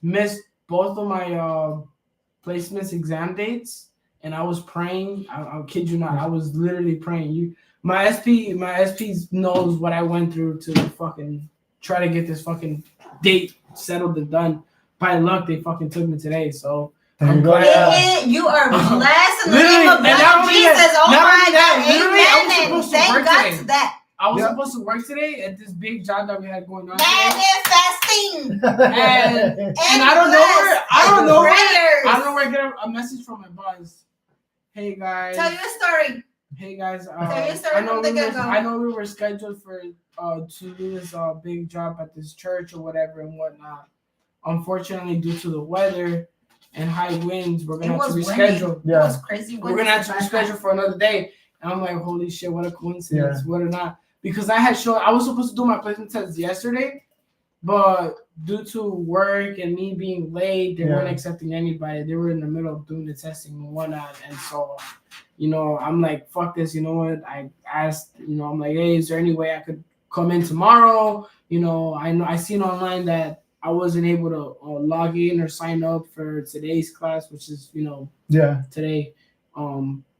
missed both of my placements exam dates, and I was praying. I'll kid you not. I was literally praying. My SP knows what I went through to fucking try to get this fucking date settled and done. By luck, they fucking took me today. So I'm glad. You are blessed in the name of Jesus. Oh my God. Amen. Thank God to that. I was supposed to work today at this big job that we had going on. Manifesting. And I don't know where I get a message from my boss. Hey guys. Tell you a story. Hey guys, you started from the get-go. I know we were scheduled for to do this big job at this church or whatever and whatnot. Unfortunately, due to the weather and high winds, we're gonna have to reschedule. It was crazy. We're gonna have to reschedule for another day. And I'm like, holy shit, what a coincidence! What or not? Because I was supposed to do my placement test yesterday, but due to work and me being late, they weren't accepting anybody. They were in the middle of doing the testing and whatnot, and so. I'm like, fuck this, you know what? I asked, I'm like, hey, is there any way I could come in tomorrow? I seen online that I wasn't able to log in or sign up for today's class, which is, today.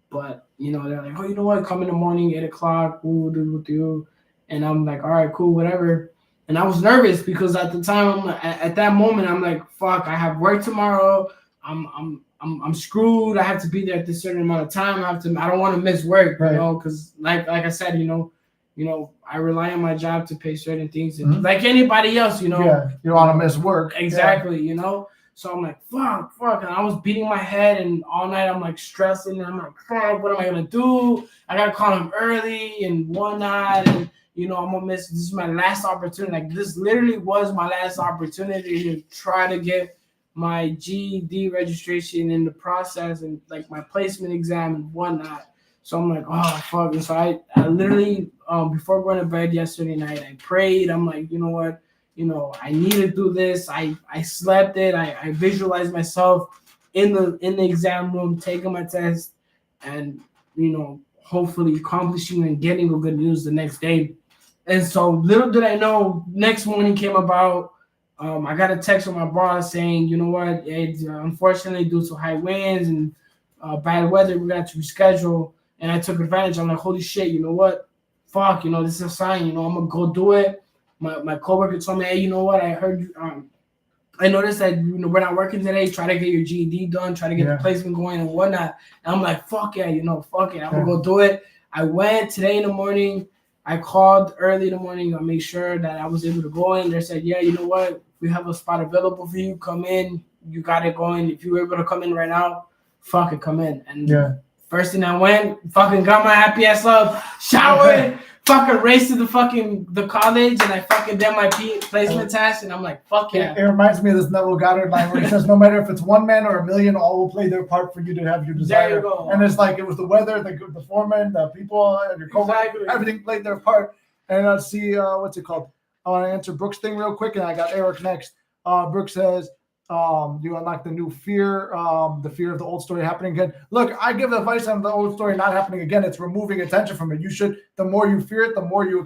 But, they're like, oh, you know what? Come in the morning, 8:00, we'll do with you. And I'm like, all right, cool, whatever. And I was nervous because at the time, at that moment, I'm like, fuck, I have work tomorrow. I'm screwed. I have to be there at this certain amount of time. I don't want to miss work, because like I said, I rely on my job to pay certain things, and like anybody else, you don't want to miss work. Exactly, So I'm like, fuck, and I was beating my head, and all night I'm like stressing, and I'm like, fuck, what am I gonna do? I gotta call him early and whatnot, and I'm gonna miss. This is my last opportunity. Like this literally was my last opportunity to try to get my GED registration in the process and like my placement exam and whatnot. So I'm like, oh fuck. And so I literally before going to bed yesterday night, I prayed. I'm like, you know what? I need to do this. I slept it. I visualized myself in the exam room taking my test and hopefully accomplishing and getting a good news the next day. And so little did I know, next morning came about. I got a text from my boss saying, you know what, it's unfortunately due to high winds and bad weather, we're going to have to reschedule. And I took advantage. I'm like, holy shit, you know what? Fuck, this is a sign, I'm going to go do it. My coworker told me, hey, you know what? I heard you, I noticed that, we're not working today. Try to get your GED done. Try to get the placement going and whatnot. And I'm like, fuck yeah, fuck it. I'm going to go do it. I went today in the morning. I called early in the morning to make sure that I was able to go in. They said, yeah, you know what? We have a spot available for you. Come in. You got it going. If you were able to come in right now, fuck it, come in. And first thing I went, fucking got my happy ass up, showered, fucking raced to the college, and I fucking did my placement test, and I'm like, fuck yeah. It reminds me of this Neville Goddard line where he says, no matter if it's one man or a million, all will play their part for you to have your desire. There you go. And it's like, it was the weather, the foreman, the people, and your co-worker, everything played their part. And let's see, what's it called? I want to answer Brooks' thing real quick, and I got Eric next. Brooks says, you unlock the new fear, the fear of the old story happening again. Look, I give advice on the old story not happening again. It's removing attention from it. You should, the more you fear it, the more you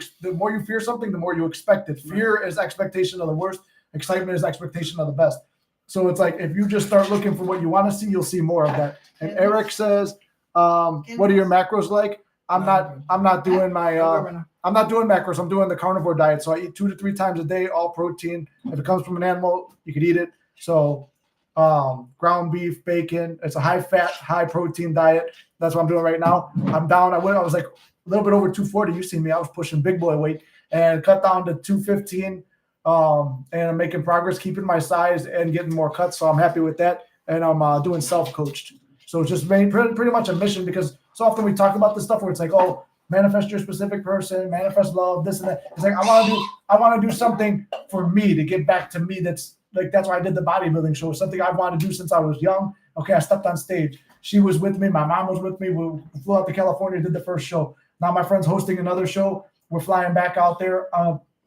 fear something, the more you expect it. Fear is expectation of the worst. Excitement is expectation of the best. So it's like, if you just start looking for what you want to see, you'll see more of that. And Eric says, what are your macros like? I'm not doing macros. I'm doing the carnivore diet. So I eat 2 to 3 times a day, all protein. If it comes from an animal, you could eat it. So ground beef, bacon. It's a high fat, high protein diet. That's what I'm doing right now. I'm down. I was like a little bit over 240. You see me. I was pushing big boy weight and cut down to 215. And I'm making progress, keeping my size and getting more cuts. So I'm happy with that. And I'm doing self-coached. So it's just pretty much a mission, because so often we talk about this stuff where it's like, oh, manifest your specific person, manifest love, this and that. It's like, I want to do something for me to get back to me. That's why I did the bodybuilding show. Something I wanted to do since I was young. Okay, I stepped on stage. She was with me. My mom was with me. We flew out to California, did the first show. Now my friend's hosting another show. We're flying back out there.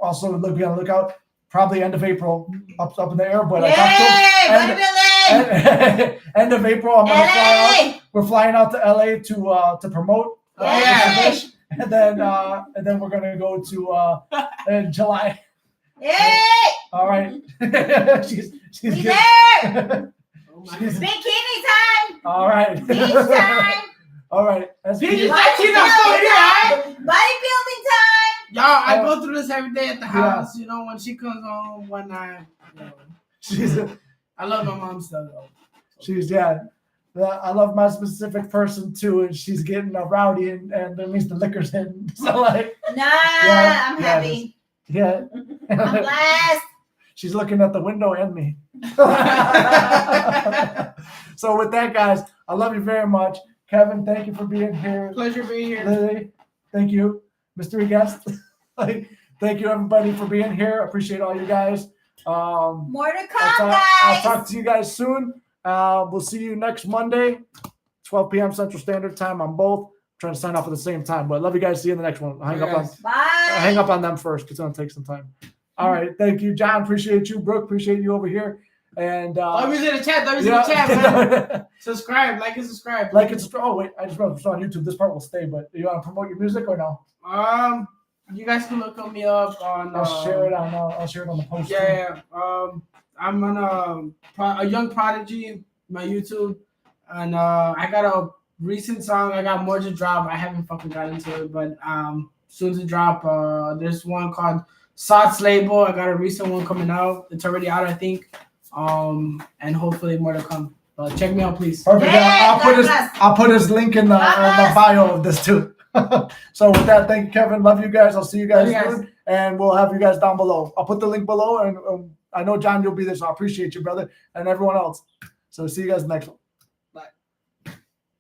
Also, be on the lookout. Probably end of April, up in the air. But end of April, I'm gonna fly out. We're flying out to LA to promote. And then we're gonna go to in July. Yay! All right. she's there. Bikini time. All right. Beach time. All right. Bodybuilding time. Y'all, I go through this every day at the house. Yeah. When she comes home one night. I love my mom still though. I love my specific person too, and she's getting rowdy and that means the liquor's in. So like, I'm happy. Yeah. I'm blessed. She's looking at the window and me. So with that, guys, I love you very much. Kevin, thank you for being here. Pleasure being here. Lily, thank you. Mystery guest. Thank you everybody for being here. Appreciate all you guys. More to I'll come, talk, I'll guys. talk to you guys soon. We'll see you next Monday, 12 p.m. Central Standard Time on both. I'm trying to sign off at the same time, but love you guys. See you in the next one. I'll hang up on them first because it's gonna take some time. All right, thank you, John. Appreciate you, Brooke. Appreciate you over here. And W's in the chat. W's in the chat, man. Subscribe, like and subscribe. Like it's oh wait, I just wrote it's on YouTube. This part will stay, but you want to promote your music or no? You guys can look me up on. I'll share it on. I'll share it on the post. Yeah. I'm on a Young Prodigy, my YouTube, and I got a recent song. I got more to drop. I haven't fucking got into it, but soon to drop. There's one called Sots Label. I got a recent one coming out. It's already out, I think. And hopefully more to come. Check me out, please. Perfect. Yeah, I'll put his link in the bio of this too. So with that, thank you, Kevin. Love you guys. I'll see you guys soon, and we'll have you guys down below. I'll put the link below, and I know John, you'll be there, so I appreciate you, brother, and everyone else. So see you guys next one.